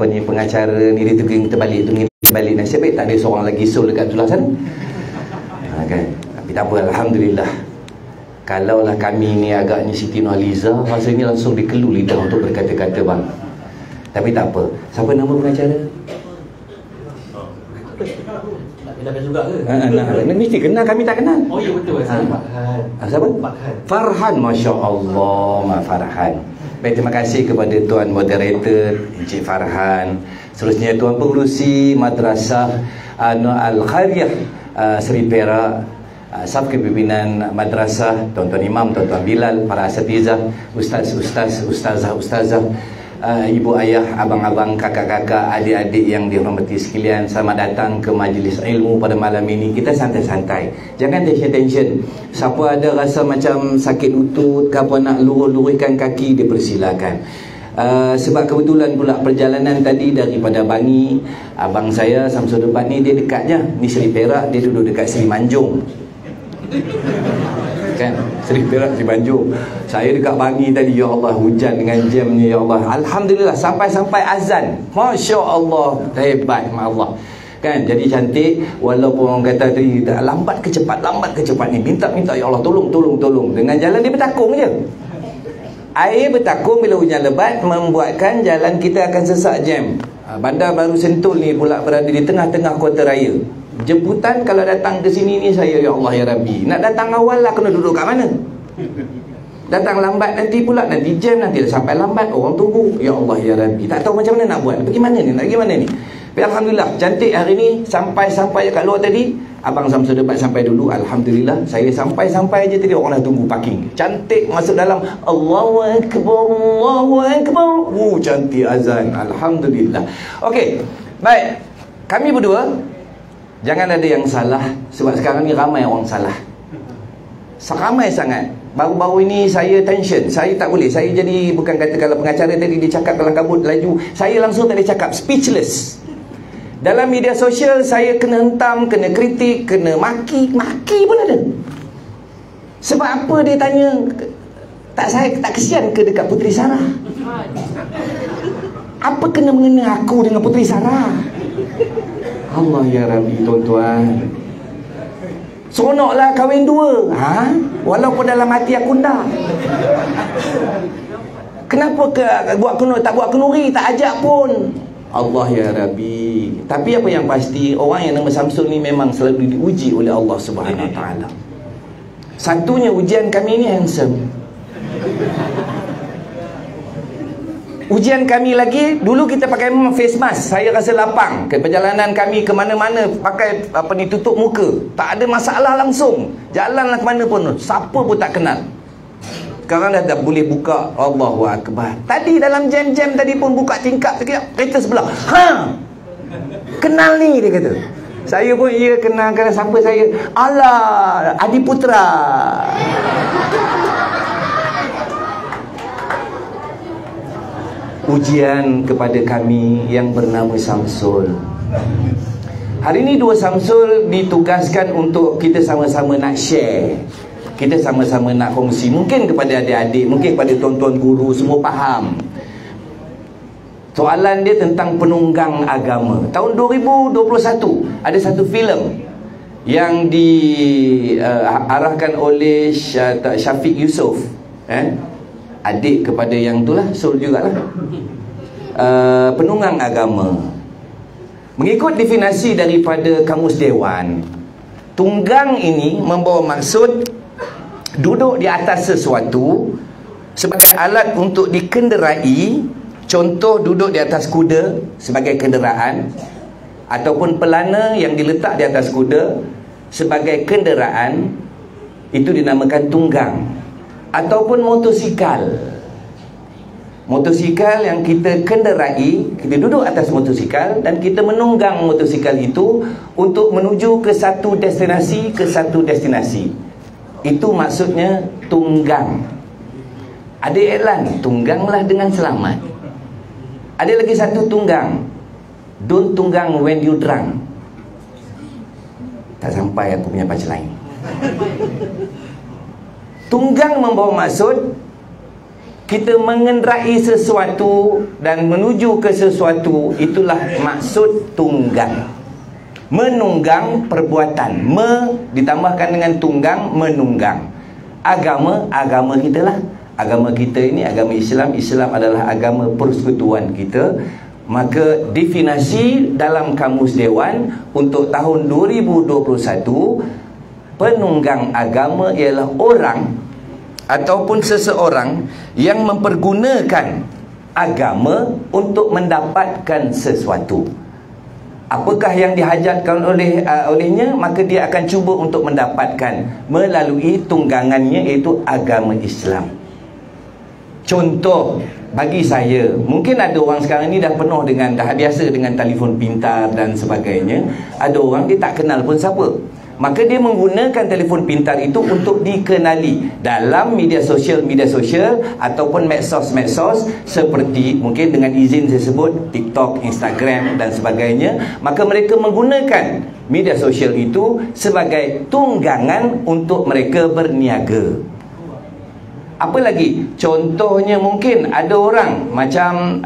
pengacara ni dia tengok kita balik nasib baik tak ada seorang lagi soul dekat sebelah sana. Kan? Tapi tak apa, alhamdulillah. Kalaulah kami ni agaknya Siti Nurhaliza, rasanya langsung dikelu lidah untuk berkata-kata bang. Tapi tak apa. Siapa nama pengacara? Nak kenalkan juga ke? Nak mesti kenal, kami tak kenal. Oh ya betul. Farhan. Siapa? Farhan. Farhan, Masya Allah, Mak Farhan. Baik, terima kasih kepada Tuan Moderator Encik Farhan. Seterusnya Tuan Pengerusi Madrasah Al-Khairiyah Seri Perak, Saf Kepimpinan Madrasah, Tuan-Tuan Imam, Tuan-Tuan Bilal, para asatizah, Ustaz-Ustaz, Ustazah-Ustazah, ibu ayah, abang-abang, kakak-kakak, adik-adik yang dihormati sekalian, selamat datang ke majlis ilmu pada malam ini. Kita santai-santai, jangan tension-tension. Siapa ada rasa macam sakit lutut ke apa, nak lurus-luruskan kaki, dipersilakan. Sebab kebetulan pula perjalanan tadi daripada Bangi, abang saya Samsul Debat ni dia dekatnya, ni Seri Perak, dia duduk dekat Seri Manjung kan, Seri Perak, Seri Manjung. Saya dekat Bangi tadi, ya Allah, hujan dengan jamnya, ya Allah. Alhamdulillah sampai-sampai azan. Masya Allah, hebat Allah kan. Jadi cantik. Walaupun orang kata tadi lambat ke cepat ni, minta ya Allah tolong. Dengan jalan dia bertakung je. Air bertakung bila hujan lebat membuatkan jalan kita akan sesak jam. Bandar Baru Sentul ni pula berada di tengah-tengah kota raya. Jemputan kalau datang ke sini ni saya, ya Allah ya Rabbi, nak datang awal lah kena duduk kat mana? Datang lambat nanti pula, nanti jam, nanti dah sampai lambat, orang tunggu. Ya Allah ya Rabbi, tak tahu macam mana nak buat. Pergi mana ni? Nak pergi mana ni? Tapi alhamdulillah cantik hari ni. Sampai kat luar tadi, abang Samsul Debat sampai dulu. Alhamdulillah, saya sampai je tadi orang dah tunggu parking. Cantik masuk dalam, Allahu Akbar, Allahu Akbar. Cantik azan. Alhamdulillah. Okey, baik. Kami berdua jangan ada yang salah, sebab sekarang ni ramai orang salah. Ramai sangat. Baru-baru ini saya tension. Saya tak boleh. Saya jadi, bukan kata kalau pengacara tadi dia cakap kelang kabut laju, saya langsung tak boleh cakap, speechless. Dalam media sosial saya kena hentam, kena kritik, kena maki pun ada. Sebab apa dia tanya, saya tak kesian ke dekat Puteri Sarah? Apa kena mengena aku dengan Puteri Sarah? Allah ya Rabbi, tuan-tuan. Seronoklah kahwin dua, walaupun dalam hati aku dah. Kenapa tak buat kenuri, tak ajak pun? Allah ya Rabbi. Tapi apa yang pasti, orang yang nama Samsul ni memang selalu diuji oleh Allah Subhanahu Wa Taala. Satunya ujian kami ni handsome. Ujian kami lagi, dulu kita pakai face mask. Saya rasa lapang. Perjalanan kami ke mana-mana pakai tutup muka. Tak ada masalah langsung. Jalanlah ke mana pun, siapa pun tak kenal. Sekarang dah boleh buka. Allahu Akbar. Tadi dalam jam-jam tadi pun buka tingkap kereta sebelah. Kenal ni, dia kata. Saya pun kenal siapa saya. Alah, Adi Putra. Ujian kepada kami yang bernama Samsul. Hari ini dua Samsul ditugaskan untuk kita sama-sama nak share. Kita sama-sama nak kongsi. Mungkin kepada adik-adik, mungkin kepada tuan-tuan guru, semua faham. Soalan dia tentang penunggang agama. Tahun 2021 ada satu filem yang diarahkan oleh Syafiq Yusof, adik kepada yang itulah, Sul jugalah, penunggang agama. Mengikut definisi daripada Kamus Dewan, tunggang ini membawa maksud duduk di atas sesuatu sebagai alat untuk dikenderai. Contoh, duduk di atas kuda sebagai kenderaan, ataupun pelana yang diletak di atas kuda sebagai kenderaan, itu dinamakan tunggang. Ataupun motosikal. Motosikal yang kita kenderai, kita duduk atas motosikal dan kita menunggang motosikal itu untuk menuju ke satu destinasi Itu maksudnya tunggang. Ada iklan, tungganglah dengan selamat. Ada lagi satu tunggang, don't tunggang when you drunk. Tak sampai aku punya punchline. Tunggang membawa maksud kita mengenderai sesuatu dan menuju ke sesuatu, itulah maksud tunggang. Menunggang perbuatan, ditambahkan dengan tunggang, menunggang. Agama kita lah. Agama kita ini agama Islam. Islam adalah agama persekutuan kita. Maka definisi dalam Kamus Dewan untuk tahun 2021, penunggang agama ialah orang ataupun seseorang yang mempergunakan agama untuk mendapatkan sesuatu. Apakah yang dihajatkan olehnya, maka dia akan cuba untuk mendapatkan melalui tunggangannya, iaitu agama Islam. Contoh bagi saya, mungkin ada orang sekarang ni dah penuh dengan, dah biasa dengan telefon pintar dan sebagainya. Ada orang dia tak kenal pun siapa, maka dia menggunakan telefon pintar itu untuk dikenali dalam media sosial ataupun medsos seperti, mungkin dengan izin saya sebut, TikTok, Instagram dan sebagainya. Maka mereka menggunakan media sosial itu sebagai tunggangan untuk mereka berniaga. Apa lagi? Contohnya mungkin ada orang macam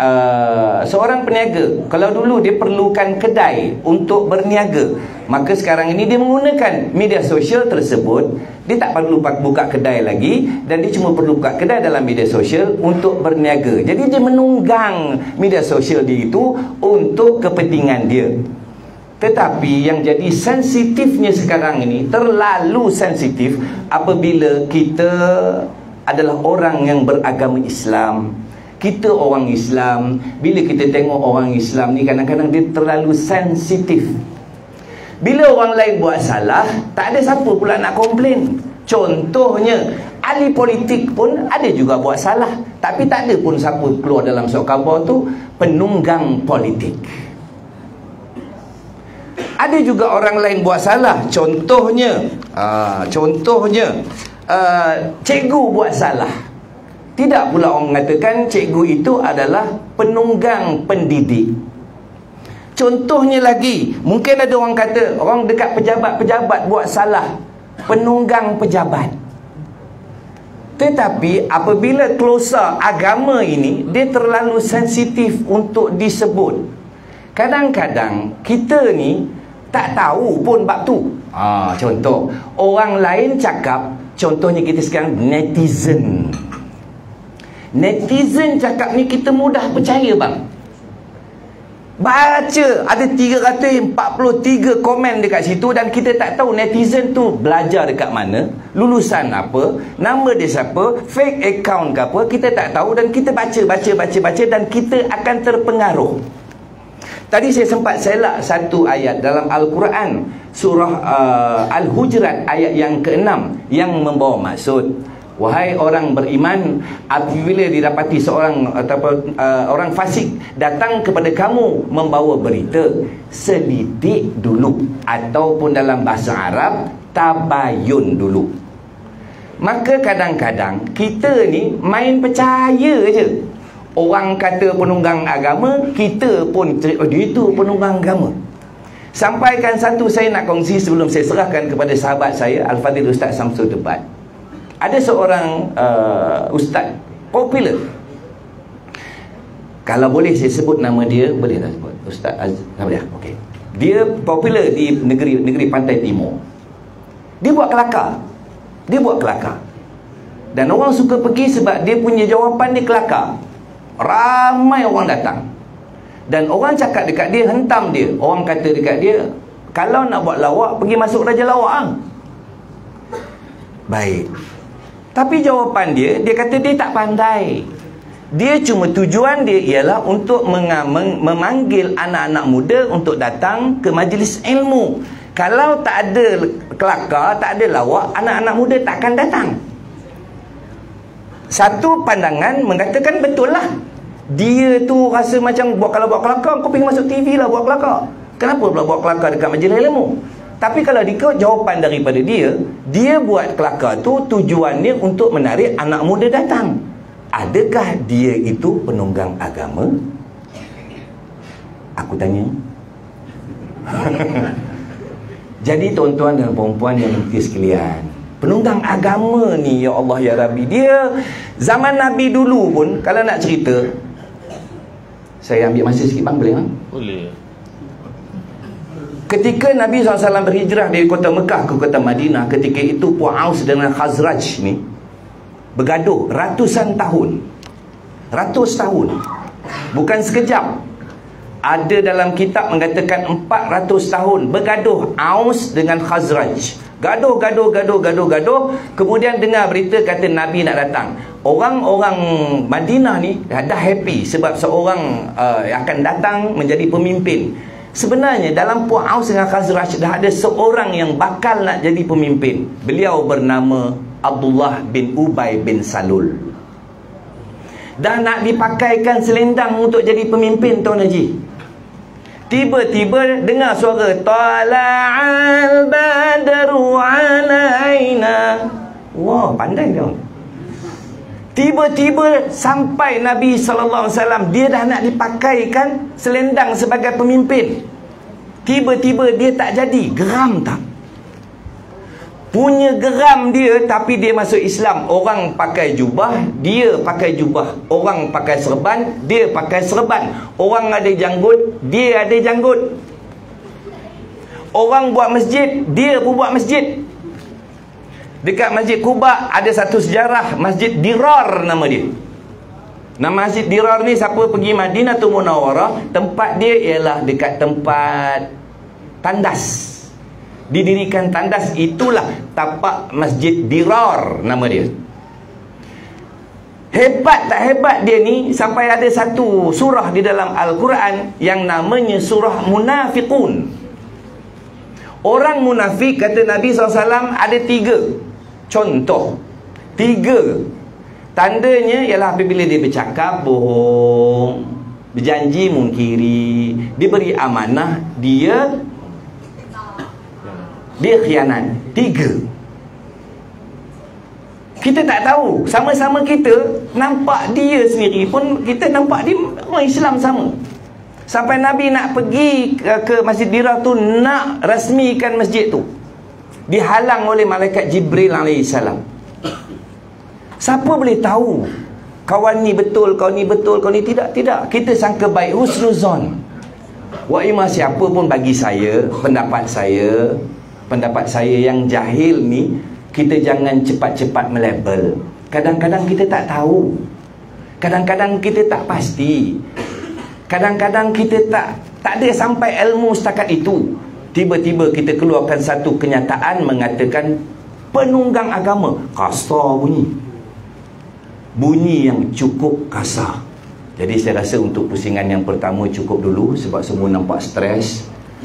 seorang peniaga. Kalau dulu dia perlukan kedai untuk berniaga, maka sekarang ini dia menggunakan media sosial tersebut. Dia tak perlu buka kedai lagi, dan dia cuma perlu buka kedai dalam media sosial untuk berniaga. Jadi dia menunggang media sosial dia itu untuk kepentingan dia. Tetapi yang jadi sensitifnya sekarang ini, terlalu sensitif apabila kita adalah orang yang beragama Islam. Kita orang Islam, bila kita tengok orang Islam ni, kadang-kadang dia terlalu sensitif. Bila orang lain buat salah, tak ada siapa pula nak komplain. Contohnya, ahli politik pun ada juga buat salah, tapi tak ada pun siapa keluar dalam surat khabar tu penunggang politik. Ada juga orang lain buat salah. Contohnya cikgu buat salah. Tidak pula orang mengatakan cikgu itu adalah penunggang pendidik. Contohnya lagi, mungkin ada orang kata orang dekat pejabat-pejabat buat salah, penunggang pejabat. Tetapi apabila closer agama ini, dia terlalu sensitif untuk disebut. Kadang-kadang kita ni tak tahu pun bab tu. Contoh, orang lain cakap, contohnya kita sekarang netizen cakap ni kita mudah percaya bang. Baca ada 343 komen dekat situ, dan kita tak tahu netizen tu belajar dekat mana, lulusan apa, nama dia siapa, fake account ke apa, kita tak tahu, dan kita baca dan kita akan terpengaruh. Tadi saya sempat selak satu ayat dalam Al-Quran, surah Al-Hujurat ayat yang ke-6, yang membawa maksud, wahai orang beriman, apabila didapati seorang ataupun orang fasik datang kepada kamu membawa berita, selidik dulu, ataupun dalam bahasa Arab tabayun dulu. Maka kadang-kadang kita ni main percaya je. Orang kata penunggang agama, kita pun dia itu penunggang agama. Sampaikan satu saya nak kongsi sebelum saya serahkan kepada sahabat saya, Al-Fadhil Ustaz Samsul Debat. Ada seorang ustaz popular. Kalau boleh saya sebut nama dia, boleh tak sebut? Ustaz boleh. Okey. Dia popular di negeri Pantai Timur. Dia buat kelakar. Dan orang suka pergi sebab dia punya jawapan dia kelakar. Ramai orang datang. Dan orang cakap dekat dia, hentam dia. Orang kata dekat dia, kalau nak buat lawak, pergi masuk Raja Lawak. Baik. Tapi jawapan dia kata dia tak pandai. Dia cuma tujuan dia ialah untuk memanggil anak-anak muda untuk datang ke majlis ilmu. Kalau tak ada kelakar, tak ada lawak, anak-anak muda tak akan datang. Satu pandangan mengatakan betul lah. Dia tu rasa macam kalau buat kelakar, kau pergi masuk TV lah buat kelakar. Kenapa pula buat kelakar dekat majlis ilmu? Tapi kalau dikut jawapan daripada dia buat kelakar tu tujuannya untuk menarik anak muda datang. Adakah dia itu penunggang agama? Aku tanya. Jadi tuan-tuan dan puan-puan yang berhati sekalian, penunggang agama ni, ya Allah ya Rabbi, Zaman Nabi dulu pun, kalau nak cerita, saya ambil masa sikit bang, boleh bang? Boleh. Ketika Nabi SAW berhijrah dari kota Mekah ke kota Madinah, ketika itu Puan Aus dengan Khazraj ni bergaduh ratusan tahun. Ratus tahun. Bukan sekejap. Ada dalam kitab mengatakan 400 tahun bergaduh Aus dengan Khazraj. Gaduh. Kemudian dengar berita kata Nabi nak datang. Orang-orang Madinah ni dah happy sebab seorang akan datang menjadi pemimpin. Sebenarnya dalam Puan Aus dengan Khazraj dah ada seorang yang bakal nak jadi pemimpin. Beliau bernama Abdullah bin Ubay bin Salul. Dah nak dipakaikan selendang untuk jadi pemimpin, Tuan Haji. Tiba-tiba dengar suara Tala'al badru alaina. Wah, pandai dia. Tiba-tiba sampai Nabi SAW, dia dah nak dipakaikan selendang sebagai pemimpin. Tiba-tiba dia tak jadi. Geram tak? Punya geram dia, tapi dia masuk Islam. Orang pakai jubah, dia pakai jubah. Orang pakai serban, dia pakai serban. Orang ada janggut, dia ada janggut. Orang buat masjid, dia pun buat masjid. Dekat Masjid Quba ada satu sejarah, Masjid Dirar nama dia. Nama Masjid Dirar ni, siapa pergi Madinatul Munawwarah, tempat dia ialah dekat tempat tandas. Didirikan tandas, itulah tapak Masjid Dirar nama dia. Hebat tak hebat dia ni, sampai ada satu surah di dalam Al-Quran yang namanya surah Munafiqun. Orang munafik, kata Nabi SAW, ada 3 contoh. 3 tandanya ialah apabila dia bercakap bohong, berjanji mungkiri, diberi amanah, dia khianat. 3. Kita tak tahu, sama-sama kita nampak dia sendiri pun, kita nampak dia orang Islam sama. Sampai Nabi nak pergi ke Masjid Dirar tu, nak rasmikan masjid tu, dihalang oleh malaikat Jibril alaihissalam. Siapa boleh tahu kawan ni betul, kawan ni betul, kawan ni tidak? Tidak. Kita sangka baik, husnuzon. Wa imma siapa pun bagi saya, pendapat saya yang jahil ni, kita jangan cepat-cepat melabel. Kadang-kadang kita tak tahu. Kadang-kadang kita tak pasti. Kadang-kadang kita tak ada sampai ilmu setakat itu. Tiba-tiba kita keluarkan satu kenyataan mengatakan penunggang agama. Kasar bunyi yang cukup kasar. Jadi saya rasa untuk pusingan yang pertama cukup dulu, sebab semua nampak stres.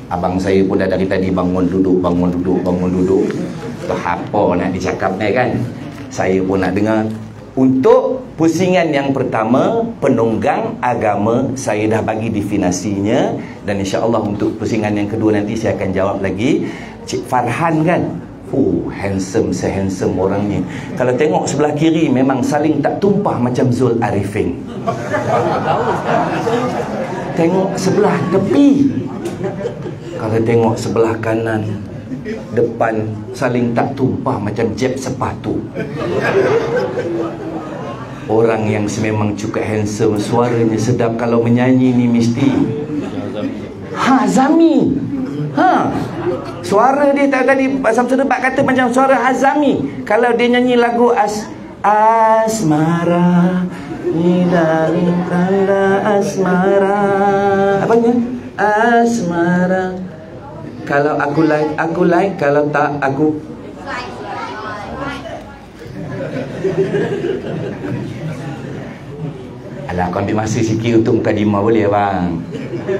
Abang saya pun dah dari tadi bangun duduk. Tak apa nak dicakap kan. Saya pun nak dengar. Untuk pusingan yang pertama, penunggang agama, saya dah bagi definisinya. Dan insya-Allah untuk pusingan yang kedua nanti saya akan jawab lagi. Cik Farhan kan, handsome se-handsome orang ni. Kalau tengok sebelah kiri memang saling tak tumpah macam Zul Arifin. Tengok sebelah tepi, kalau tengok sebelah kanan, depan, saling tak tumpah macam jeb sepatu. Orang yang memang cukup handsome, suaranya sedap, kalau menyanyi ni mesti Hazami. Suara dia tadi Samsul Debat kata macam suara Hazami. Kalau dia nyanyi lagu Asmara, dari tanda asmara. Apanya? Asmara. Kalau aku like, kalau tak aku. Alah, kau ambil masa sikit untuk mukadimah boleh bang?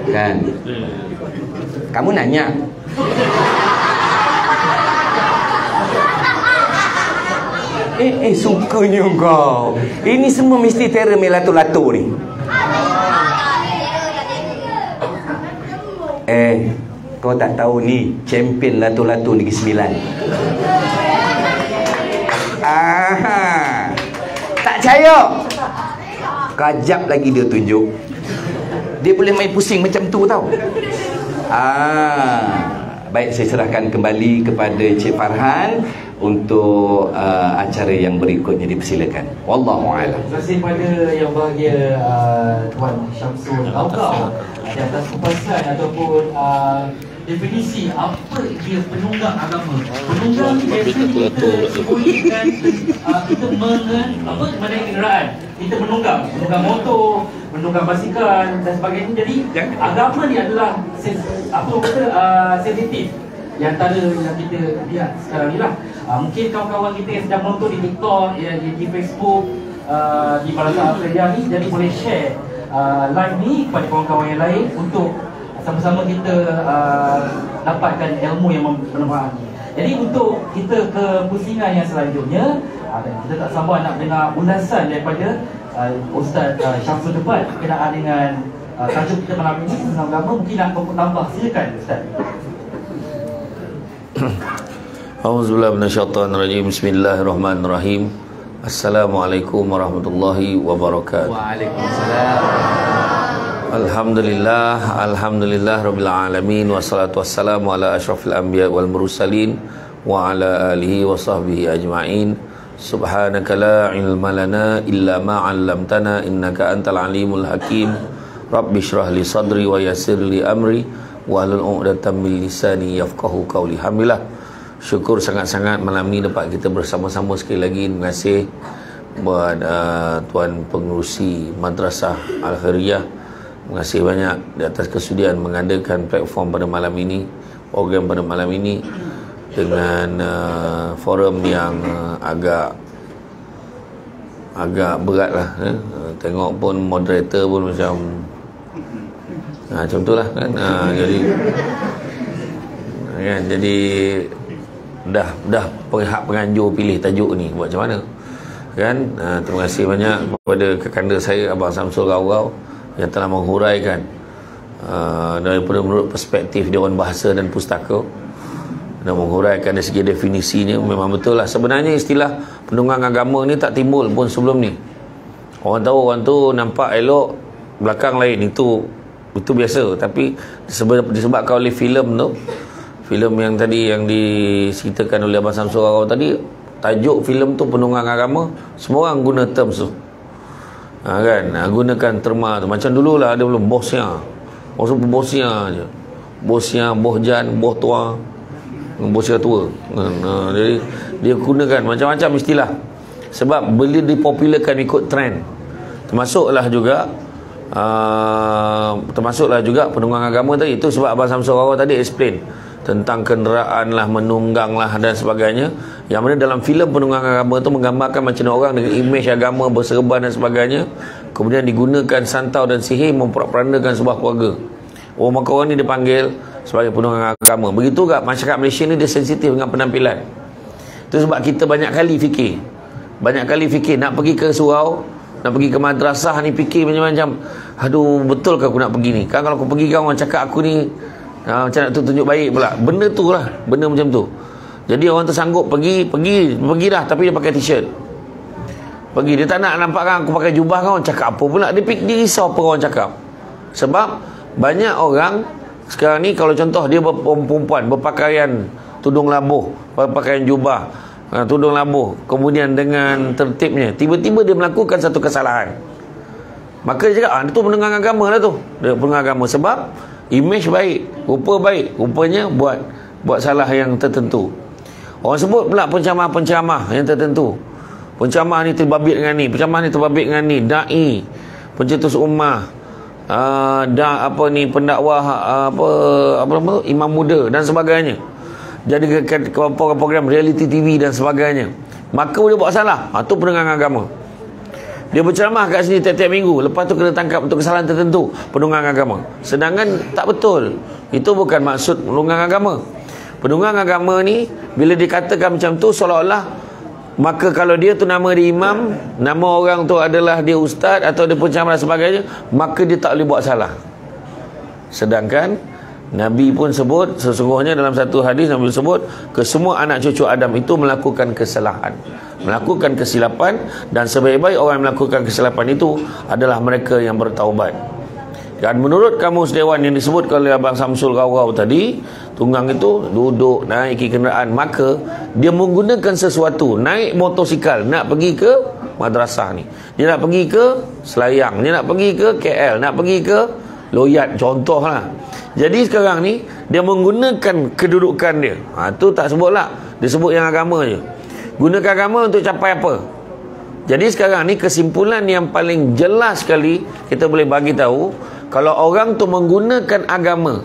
Kan? Kamu nanya. Sukanya kau. Ini semua mesti terror melato-lato ni. Kau tak tahu ni champion lato-lato Negeri Sembilan. Tak percaya? Kajap lagi dia tunjuk. Dia boleh main pusing macam tu tau. Baik, saya serahkan kembali kepada Cik Farhan untuk acara yang berikutnya, dipersilakan. Wallahu a'lam. Terima kasih kepada yang bahagia Tuan Syamsul Raugau di atas kupasan ataupun definisi apa dia penunggang agama. Penunggang biasanya kita sebutkan kita menaiki kenderaan. Kita menunggang motor, menunggang basikal dan sebagainya. Jadi agama ni adalah sensitif. Di antara yang kita lihat sekarang ni lah. Mungkin kawan-kawan kita yang sedang menonton di TikTok, di Facebook, di Barazah Al-Qaeda ni, jadi boleh share live ni kepada kawan-kawan yang lain untuk sama-sama kita dapatkan ilmu yang bermanfaat. Jadi untuk kita ke pusingan yang selanjutnya, kita tak sabar nak dengar ulasan daripada Ustaz Syamsul Debat berkenaan dengan tajuk kita malam ini tentang agama. Mungkin nak tambah, silakan Ustaz. Auzubillahi minasyaitonirrajim. Bismillahirrahmanirrahim. Assalamualaikum warahmatullahi wabarakatuh. Waalaikumsalam. Alhamdulillah rabbil alamin, wassalatu wassalamu ala asyrafil anbiya wal mursalin wa ala alihi wa sahbihi ajma'in. Subhanaka la ilma lana illa ma 'allamtana innaka antal alimul hakim. Rabbi shrah li sadri wa yassir li amri wahlul 'uqdatam min lisani yafqahu qawli. Alhamdulillah, syukur sangat-sangat malam ni dapat kita bersama-sama sekali lagi. Terima kasih buat tuan pengerusi Madrasah Al-Khairiyah. Terima kasih banyak di atas kesudian mengadakan platform pada malam ini, program pada malam ini dengan forum yang agak berat lah. Tengok pun moderator pun macam macam tu lah kan. Jadi dah pihak penganjur pilih tajuk ni, buat macam mana kan. Terima kasih banyak kepada kekanda saya Abang Syamsul Raugau yang telah menghuraikan daripada menurut perspektif Dewan Bahasa dan Pustaka, dan menghuraikan dari segi definisinya. Memang betul lah, sebenarnya istilah penunggang agama ni tak timbul pun sebelum ni. Orang tahu orang tu nampak elok, belakang lain, itu biasa. Tapi disebabkan oleh filem tu, filem yang tadi yang diceritakan oleh Abang Syamsul Raugau tadi, tajuk filem tu penunggang agama, semua orang guna terms tu. Gunakan terma tu. Macam dululah ada belum bosnya. Bosnya je. Bosnya, bohjan, boh tua, bosnya tua. Jadi dia gunakan macam-macam istilah. Sebab beli dipopularkan ikut trend. Termasuklah juga penunggang agama tadi. Itu sebab Abang Syamsul Raugau tadi explain tentang kenderaan lah, menunggang lah dan sebagainya. Yang mana dalam filem penunggang agama tu menggambarkan macam orang dengan imej agama, berserban dan sebagainya, kemudian digunakan santau dan sihir memperandakan sebuah keluarga. Maka orang ni dipanggil sebagai penunggang agama. Begitu juga masyarakat Malaysia ni dia sensitif dengan penampilan. Itu sebab kita banyak kali fikir nak pergi ke surau, nak pergi ke madrasah ni, fikir macam-macam. Aduh, betul ke aku nak pergi ni? Kan kalau aku pergi kan orang cakap aku ni macam nak tunjuk baik pula. Benda tu lah, benda macam tu. Jadi orang tu sanggup pergi dah, tapi dia pakai t-shirt. Pergi, dia tak nak nampak kan aku pakai jubah kan orang cakap apa pula. Dia risau apa orang cakap. Sebab banyak orang sekarang ni, kalau contoh dia perempuan berpakaian tudung labuh, berpakaian jubah, tudung labuh, kemudian dengan tertibnya tiba-tiba dia melakukan satu kesalahan, maka dia cakap itu penunggang agama lah tu. Dia penunggang agama sebab imej baik, rupa baik, rupanya buat salah yang tertentu. Orang sebut pula penceramah yang tertentu. Penceramah ni terbabit dengan ni, penceramah ni terbabit dengan ni, dai, pencetus ummah, pendakwah, imam muda dan sebagainya. Jadi program reality TV dan sebagainya. Maka dia buat salah. Itu penunggang agama. Dia berceramah kat sini tiap-tiap minggu, lepas tu kena tangkap untuk kesalahan tertentu, penunggang agama. Sedangkan tak betul. Itu bukan maksud penunggang agama. Penunggang agama ni bila dikatakan macam tu, seolah-olah maka kalau dia tu nama dia imam, nama orang tu adalah dia ustaz atau dia penceramah dan sebagainya, maka dia tak boleh buat salah. Sedangkan Nabi pun sebut, sesungguhnya dalam satu hadis Nabi sebut, kesemua anak cucu Adam itu melakukan kesalahan, melakukan kesilapan, dan sebaik-baik orang yang melakukan kesilapan itu adalah mereka yang bertaubat. Dan menurut Kamus Dewan yang disebut oleh Abang Samsul Kau-Kau tadi, tunggang itu duduk naiki kenderaan, maka dia menggunakan sesuatu, naik motosikal nak pergi ke madrasah ni, dia nak pergi ke Selayang, dia nak pergi ke KL, nak pergi ke Loyat, contohlah. Jadi sekarang ni dia menggunakan kedudukan dia. Tu tak sebutlah, dia sebut yang agama je. Gunakan agama untuk capai apa? Jadi sekarang ni kesimpulan yang paling jelas sekali kita boleh bagi tahu, kalau orang tu menggunakan agama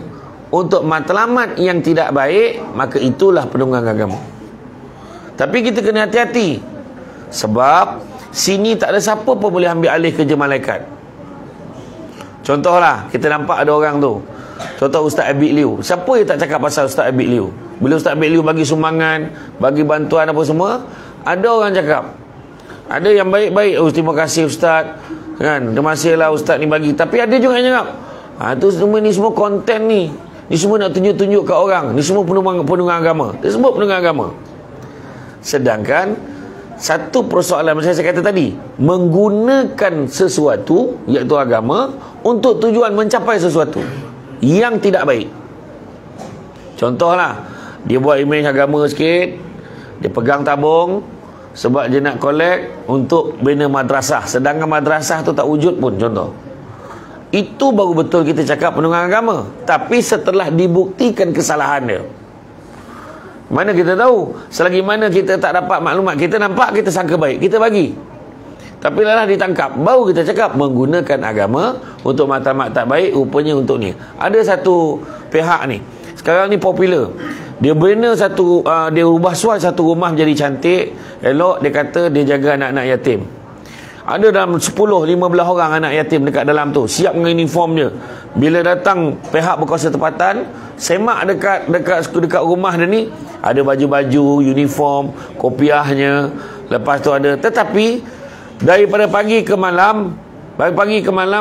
untuk matlamat yang tidak baik, maka itulah penunggang agama. Tapi kita kena hati-hati, sebab sini tak ada siapa pun boleh ambil alih kerja malaikat. Contohlah, kita nampak ada orang tu, contoh Ustaz Abid Liu. Siapa yang tak cakap pasal Ustaz Abid Liu? Bila Ustaz Abid Liu bagi sumbangan, bagi bantuan apa semua, ada orang cakap, ada yang baik-baik, oh terima kasih Ustaz, kan, terima kasihlah Ustaz ni bagi. Tapi ada juga yang cakap, tu semua ni semua konten ni semua nak tunjuk-tunjuk kat orang, ni semua penunggang agama. Dia sebut penunggang agama. Sedangkan satu persoalan macam saya kata tadi, menggunakan sesuatu, iaitu agama, untuk tujuan mencapai sesuatu yang tidak baik. Contohlah, dia buat imej agama sikit, dia pegang tabung sebab dia nak collect untuk bina madrasah, sedangkan madrasah tu tak wujud pun, contoh. Itu baru betul kita cakap penunggang agama. Tapi setelah dibuktikan kesalahan dia, mana kita tahu? Selagi mana kita tak dapat maklumat, kita nampak, kita sangka baik, kita bagi. Tapi lelah ditangkap, baru kita cakap menggunakan agama untuk matlamat tak baik, rupanya untuk ni. Ada satu pihak ni, sekarang ni popular, dia bina satu, dia ubah suai satu rumah menjadi cantik, elok. Dia kata dia jaga anak-anak yatim. Ada dalam 10-15 orang anak yatim dekat dalam tu, siap dengan uniform dia. Bila datang pihak berkuasa tempatan, semak dekat rumah dia ni, ada baju-baju, uniform, kopiahnya, lepas tu ada. Tetapi daripada pagi ke malam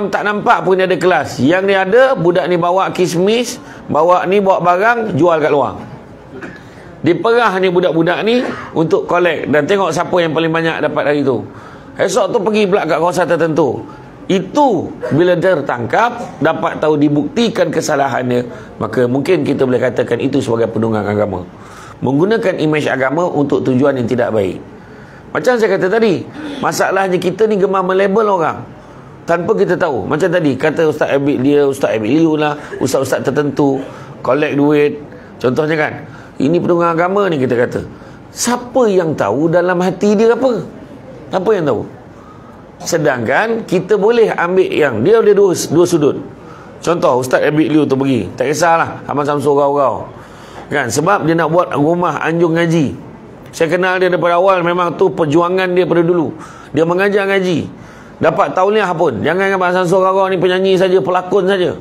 tak nampak pun dia ada kelas. Yang dia ada, budak ni bawa kismis, bawa barang, jual kat luar. Diperah ni budak-budak ni untuk collect dan tengok siapa yang paling banyak dapat hari tu. Esok tu pergi pula kat kawasan tertentu. Itu bila tertangkap, dapat tahu, dibuktikan kesalahannya, maka mungkin kita boleh katakan itu sebagai penunggang agama, menggunakan imej agama untuk tujuan yang tidak baik. Macam saya kata tadi, masalahnya kita ni gemar melabel orang tanpa kita tahu. Macam tadi kata Ustaz Abid Liu lah, ustaz-ustaz tertentu collect duit, contohnya kan. Ini penunggang agama ni, kita kata. Siapa yang tahu dalam hati dia apa? Apa yang tahu? Sedangkan kita boleh ambil yang dia ada dua sudut. Contoh Ustaz Abid Liu tu pergi, tak kisahlah Abang Samsul Kau-Kau, kan, sebab dia nak buat rumah anjung ngaji. Saya kenal dia daripada awal, memang tu perjuangan dia pada dulu. Dia mengajar ngaji, dapat tauliah pun. Jangan Abang Samsul Kau-Kau ni penyanyi saja, pelakon saja.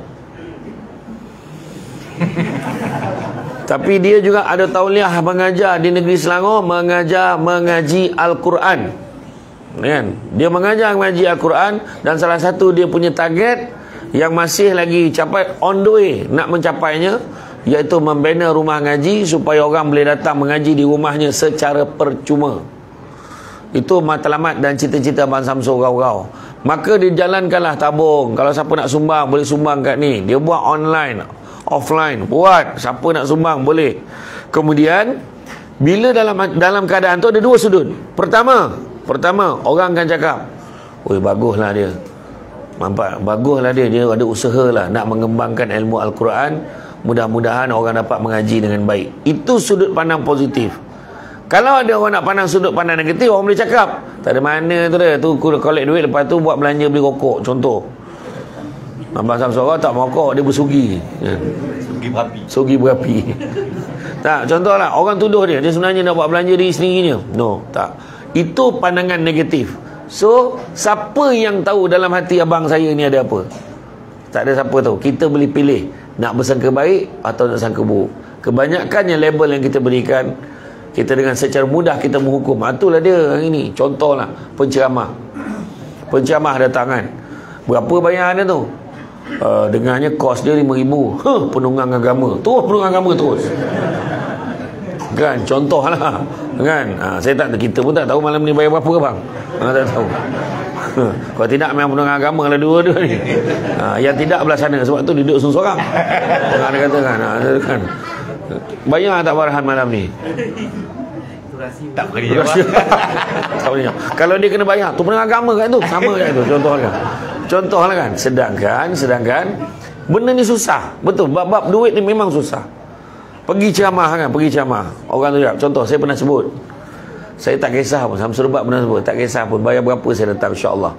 Tapi dia juga ada tauliah mengajar di negeri Selangor, mengaji Al-Quran, kan? Dia mengaji Al-Quran, dan salah satu dia punya target yang masih lagi capai, on the way nak mencapainya, iaitu membina rumah ngaji supaya orang boleh datang mengaji di rumahnya secara percuma. Itu matlamat dan cita-cita Abang Samsul Kau-Kau. Maka dijalankanlah tabung. Kalau siapa nak sumbang, boleh sumbang kat ni. Dia buat online, offline, buat. Siapa nak sumbang, boleh. Kemudian bila dalam keadaan tu ada dua sudut. Pertama, orang akan cakap, oi, baguslah dia. Nampak, baguslah dia ada usaha lah nak mengembangkan ilmu Al-Quran. Mudah-mudahan orang dapat mengaji dengan baik. Itu sudut pandang positif. Kalau ada orang nak pandang sudut pandang negatif, orang boleh cakap, tak ada mana tu dia, tu collect duit, lepas tu buat belanja beli rokok, contoh. Abang Samsul tak merokok, dia bersugi. Sugi berapi. Tak, contohlah, orang tuduh dia sebenarnya nak buat belanja diri sendirinya. No, tak. Itu pandangan negatif. So, siapa yang tahu dalam hati abang saya ni ada apa? Tak ada siapa tahu. Kita boleh pilih nak bersangka baik atau nak sangka buruk. Kebanyakannya label yang kita berikan, kita dengan secara mudah kita menghukum. Itulah dia hari ni. Contohlah penceramah datang kan, berapa bayar dia tu? Dengarnya kos dia 5,000. Penunggang agama. Penunggang agama terus. Kan, contohlah kan. Kita pun tak tahu malam ni bayar berapa bang. Tak tahu. Kalau tidak memang pendengar agama lah dua-dua ni. Yang tidak belah sana, sebab tu duduk seorang-seorang. Dia katakan, kan. Bayar tak Farhan malam ni? Tak boleh jawab. Tak boleh jawab. Kalau dia kena bayar, tu pendengar agama kat tu, sama kat tu. Contohlah kan. Sedangkan benda ni susah. Betul, bab duit ni memang susah. Pergi ceramah kan, orang tu jawab. Contoh, saya pernah sebut, saya tak kisah pun, Samsul Ubat pernah sebut, tak kisah pun, bayar berapa saya datang insya-Allah.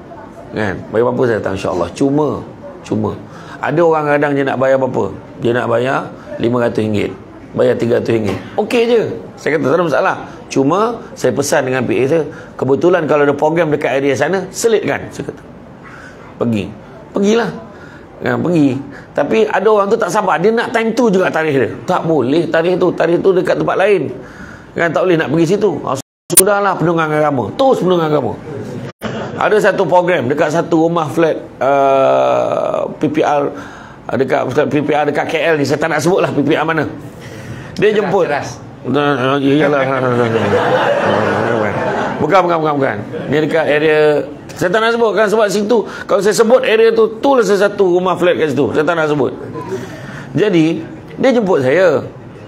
Kan? Bayar berapa saya datang insya-Allah. Cuma ada orang kadang dia nak bayar berapa? Dia nak bayar RM500, bayar RM300. Okey je. Saya kata tak ada masalah. Cuma saya pesan dengan PA saya, kebetulan kalau ada program dekat area sana, selitkan. Saya kata, Pergilah. Pergi. Tapi ada orang tu tak sabar, dia nak time tu juga tarikh dia. Tak boleh tarikh tu dekat tempat lain. Kan, tak boleh nak pergi situ. Sudahlah pendengar agama. Terus pendengar agama. Ada satu program dekat satu rumah flat PPR dekat KL ni, saya tak nak sebut lah PPR mana. Dia jemput. Iyalah. Bukan. Ni dekat area, saya tak nak sebut kan, sebab situ kalau saya sebut area tu, itulah satu rumah flat kat situ. Saya tak nak sebut. Jadi dia jemput saya.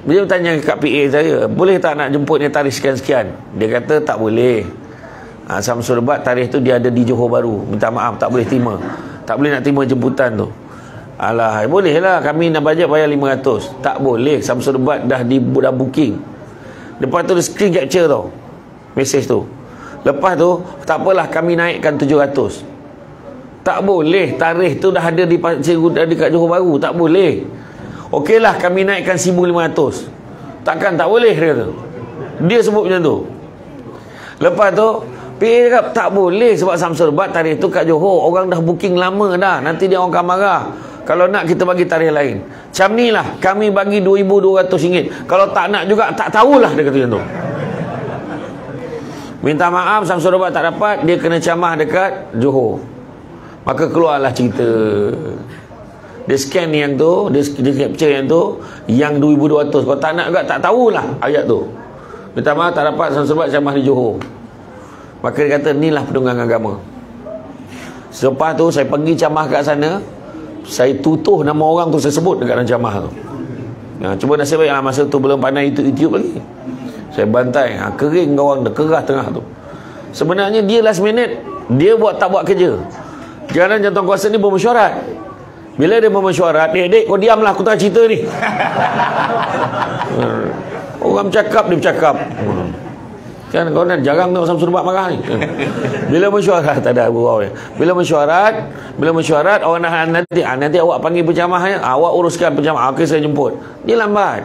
Dia tanya kat PA saya, boleh tak nak jemput ni tarikh sekian-sekian? Dia kata tak boleh. Samsul Ubat tarikh tu dia ada di Johor Bahru. Minta maaf, tak boleh terima. Tak boleh nak terima jemputan tu. Alah, boleh lah, kami nak bajet bayar 500. Tak boleh, Samsul Ubat dah booking. Lepas tu dia screen capture tau, mesej tu. Lepas tu, tak apalah, kami naikkan 700. Tak boleh, tarikh tu dah ada dekat Johor Bahru. Tak boleh. Okeylah, kami naikkan 1,500. Takkan tak boleh, dia kata. Dia sebut macam tu. Lepas tu PA cakap tak boleh, sebab Samsul Ubat tarikh tu kat Johor, orang dah booking lama dah, nanti dia orang akan marah. Kalau nak kita bagi tarikh lain. Macam ni lah, kami bagi RM2,200. Kalau tak nak juga, tak tahulah, dia kata macam tu. Minta maaf, Samsul Ubat tak dapat, dia kena ceramah dekat Johor. Maka keluarlah cerita. Dia scan yang tu, dia capture yang tu, yang 2,200. Kalau tak nak juga, tak tahulah ayat tu. Minta maaf, tak dapat, Samsul Ubat ceramah di Johor. Maka dia kata, inilah pendengar agama. Selepas tu saya pergi ceramah kat sana, saya tutuh nama orang tu, saya sebut dekat dalam ceramah tu. Cuba nasib baik masa tu belum pandai YouTube lagi. Saya bantai, kering orang dah, kerah tengah tu. Sebenarnya dia last minute, dia tak buat kerja. Jangan jantung kuasa ni bermesyuarat. Bila dia bermesyuarat, dek kau diamlah, aku tak cerita ni. Orang bercakap, dia bercakap. Kan kau nak jarang tengok Samsul Ubat marah ni. Bila mesyuarat, tak ada gurau dia. Bila mesyuarat orang nanti awak panggil penceramahnya, awak uruskan penceramah. Okey, saya jemput. Dia lambat.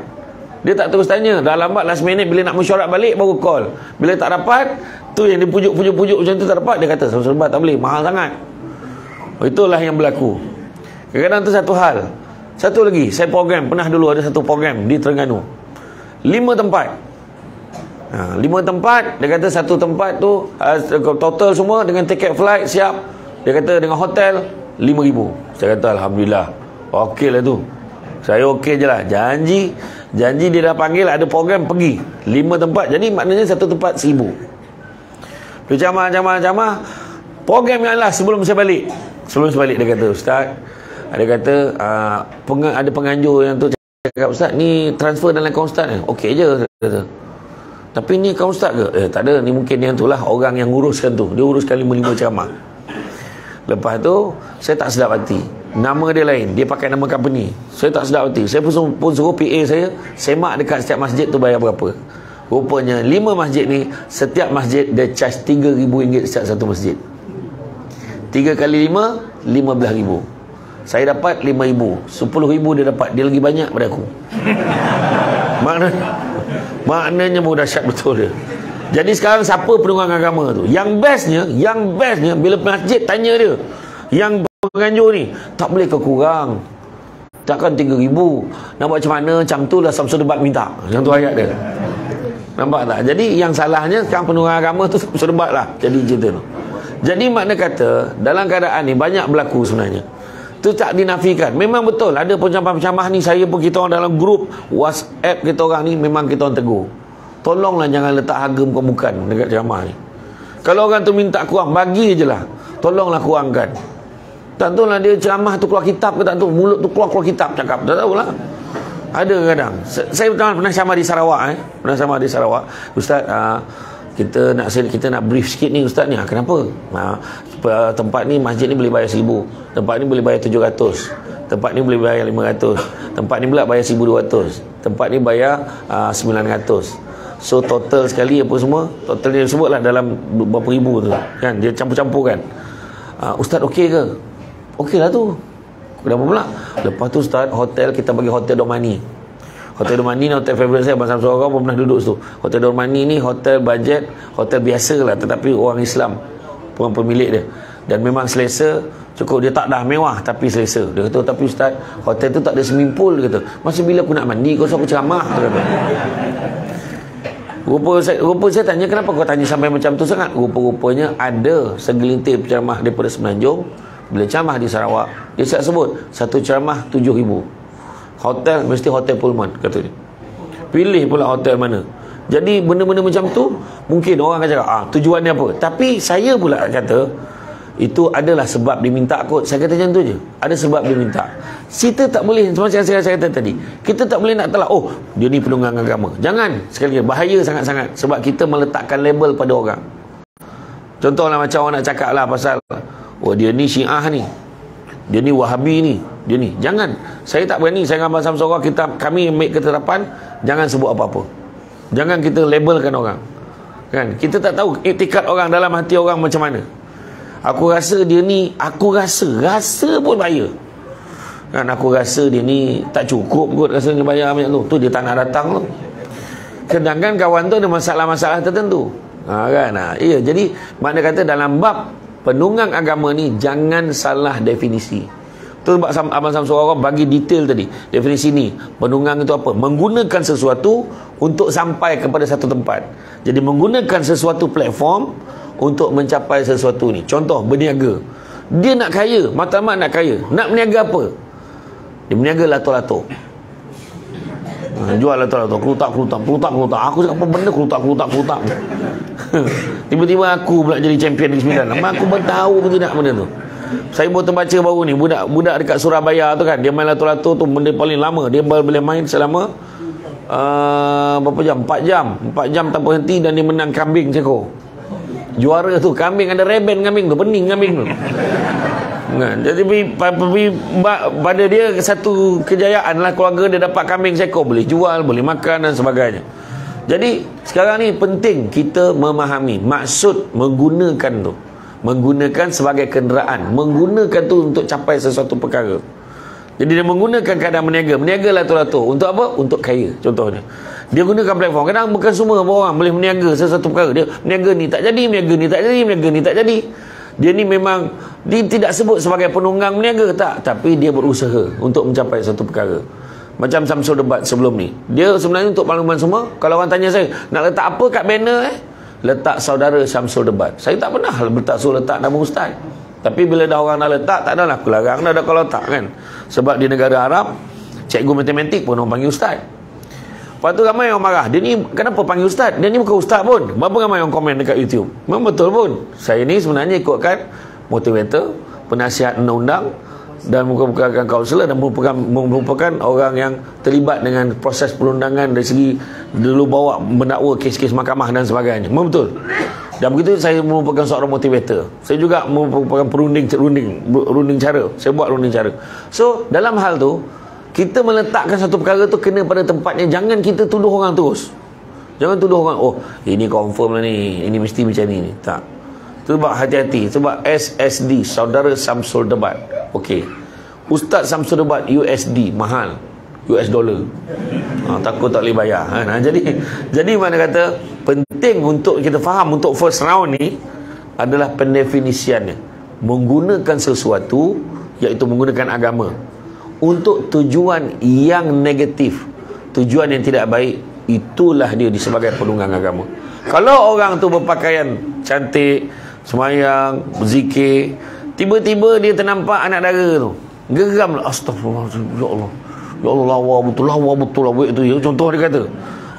Dia tak terus tanya, dah lambat last minute, bila nak mesyuarat balik baru call. Bila tak dapat, tu yang dipujuk-pujuk macam tu tak dapat, dia kata Samsul Ubat tak boleh, mahal sangat. Itulah yang berlaku. Kadang-kadang tu satu hal. Satu lagi, saya pernah dulu ada satu program di Terengganu. 5 tempat. 5 tempat. Dia kata satu tempat tu total semua dengan tiket flight siap. Dia kata dengan hotel 5,000. Saya kata alhamdulillah, okey lah tu. Saya okey je lah. Janji dia dah panggil, ada program, pergi 5 tempat. Jadi maknanya satu tempat 1,000. Camah. Program yang lah sebelum saya balik dia kata, Ustaz, dia kata ada penganjur yang tu cakap, Ustaz ni transfer dalam akaun Ustaz ni. Okey je, kata. Tapi ni akaun Ustaz ke? Tak ada, ni mungkin yang tu lah, orang yang uruskan tu. Dia uruskan 5 ceramah. Lepas tu saya tak sedap hati, nama dia lain, dia pakai nama company. Saya tak sedap hati. Saya pun suruh PA saya semak dekat setiap masjid tu bayar berapa. Rupanya 5 masjid ni, setiap masjid dia charge RM3,000 setiap satu masjid. 3 kali 5, 15,000. Saya dapat 5,000. 10,000 dia dapat. Dia lagi banyak pada aku. Maknanya dahsyat betul dia. Jadi sekarang siapa pendengar agama tu? Yang bestnya bila masjid tanya dia, yang penganjur ni, tak boleh ke kurang? Takkan 3,000. Nak buat macam mana? Macam tu lah Samsul Ubat minta. Yang tu ayat dia. Nampak tak? Jadi yang salahnya sekarang pendengar agama tu Samsul Ubat lah. Jadi cerita tu. Jadi makna kata, dalam keadaan ni banyak berlaku sebenarnya. Itu tak dinafikan. Memang betul, ada pencamah-pencamah ni, saya pun, kita orang dalam grup WhatsApp kita orang ni, memang kita orang tegur. Tolonglah jangan letak harga bukan-bukan dekat ceramah ni. Kalau orang tu minta kurang, bagi je lah. tolonglah kurangkan. Tak tahulah dia ceramah tu keluar kitab ke tak tahu, mulut tu keluar kitab cakap, tak tahulah. Ada kadang saya pernah ceramah di Sarawak, pernah ceramah di Sarawak, Ustaz, kita nak brief sikit ni Ustaz ni. Kenapa? Tempat ni, masjid ni boleh bayar 1,000, tempat ni boleh bayar 700, tempat ni boleh bayar 500, tempat ni pula bayar 1,200, tempat ni bayar 900. So total sekali apa semua, total dia sebutlah dalam berapa ribu tu kan, dia campur-campur kan. Ustaz okey ke? Okey lah tu. Kenapa pula? Lepas tu Ustaz, hotel kita bagi hotel Dormani. Hotel Dormani ni hotel favourite saya, Abang Samsul Agam pun pernah duduk situ. Hotel Dormani ni hotel budget, hotel biasa lah, tetapi orang Islam pemilik dia, dan memang selesa cukup. Dia tak dah mewah tapi selesa. Dia kata, tapi Ustaz, hotel tu tak ada swimming pool. Dia kata, masa bila aku nak mandi kau suruh aku ceramah? Dia kata. Rupa saya tanya, kenapa kau tanya sampai macam tu sangat? Rupa-rupanya ada segelintir penceramah daripada Semenanjung bila ceramah di Sarawak, dia siap sebut satu ceramah 7,000. Hotel mesti hotel Pullman, kata dia. Pilih pula hotel mana. Jadi benda-benda macam tu mungkin orang akan cakap tujuan dia apa, tapi saya pula kata itu adalah sebab diminta kot. Saya kata macam tu je, ada sebab diminta. Kita tak boleh, macam saya kata tadi, kita tak boleh nak telah dia ni penunggang agama. Jangan, sekali lagi bahaya sangat-sangat, sebab kita meletakkan label pada orang. Contohlah macam orang nak cakap lah pasal dia ni Syiah ni, dia ni Wahabi ni, dia ni. Jangan, saya tak berani. Saya dengan Abang Samsul Agam, kami ambil ketetapan, jangan sebut apa-apa. Jangan kita labelkan orang kan. Kita tak tahu iktikad orang, dalam hati orang macam mana. Aku rasa dia ni, aku rasa pun bahaya kan. Aku rasa dia ni tak cukup kot, rasanya bayar banyak tu dia tak nak datang tu. Sedangkan kawan tu ada masalah-masalah tertentu kan. Iya, jadi makna kata dalam bab penunggang agama ni jangan salah definisi. Tu sebab Abang Samsul Agam bagi detail tadi. Definisi ni, penunggang itu apa? Menggunakan sesuatu untuk sampai kepada satu tempat. Jadi menggunakan sesuatu platform untuk mencapai sesuatu ni. Contoh, berniaga. Dia nak kaya, matlamat nak kaya. Nak berniaga apa? Dia berniaga lato-lato. Jual lato-lato, kelutak. Aku cakap apa benda kelutak. Tiba-tiba aku pula jadi champion Negeri Sembilan. Memang aku bertahu pun tidak benda tu. Saya baru terbaca baru ni, budak dekat Surabaya tu kan, dia main lato-lato tu benda paling lama. Dia boleh main selama berapa jam? 4 jam tanpa henti, dan dia menang kambing seekor. Juara tu kambing, ada reben kambing tu, bening kambing tu. Kan? Jadi pada dia satu kejayaan lah, keluarga dia dapat kambing seekor, boleh jual, boleh makan dan sebagainya. Jadi sekarang ni penting kita memahami maksud menggunakan sebagai kenderaan, menggunakan tu untuk capai sesuatu perkara. Jadi dia menggunakan keadaan berniaga lato-lato untuk apa? Untuk kaya. Contohnya dia gunakan platform. Kadang bukan semua orang boleh berniaga sesuatu perkara. Dia berniaga ni tak jadi, berniaga ni tak jadi. Dia ni memang, dia tidak sebut sebagai penunggang berniaga, tak, tapi dia berusaha untuk mencapai satu perkara. Macam Samsul Debat sebelum ni, dia sebenarnya untuk makluman semua, kalau orang tanya saya nak letak apa kat banner, letak saudara Samsul Debat. Saya tak pernah letak nama ustaz. Tapi bila dah orang nak letak, tak adalah aku larang dah kalau tak kan. Sebab di negara Arab, cikgu matematik pun orang panggil ustaz. Lepas tu ramai orang marah, dia ni kenapa panggil ustaz? Dia ni bukan ustaz pun. Berapa ramai orang komen dekat YouTube. Memang betul pun. Saya ni sebenarnya ikutkan motivator, penasihat undang-undang, dan merupakan kaunselor, dan merupakan orang yang terlibat dengan proses perundangan dari segi dulu bawa mendakwa kes-kes mahkamah dan sebagainya. Memang betul. Dan begitu saya merupakan seorang motivator. Saya juga merupakan runding cara. Saya buat runding cara. So dalam hal tu, kita meletakkan satu perkara tu kena pada tempatnya. Jangan kita tuduh orang terus. Jangan tuduh orang, ini confirm lah ni, ini mesti macam ni. Tak. Sebab hati-hati. Sebab SSD, saudara Samsul Debat. Okey. Ustaz Samsul Debat USD, mahal. US dollar. Takut tak boleh bayar. Jadi mana kata, penting untuk kita faham untuk first round ni adalah pendefinisiannya. Menggunakan sesuatu, iaitu menggunakan agama untuk tujuan yang negatif, tujuan yang tidak baik, itulah dia sebagai penunggang agama. Kalau orang tu berpakaian cantik, semayang, berzikir, tiba-tiba dia ternampak anak dara tu, geram lah, astagfirullahaladzim, ya Allah, lawa betul lah itu. Contoh dia kata,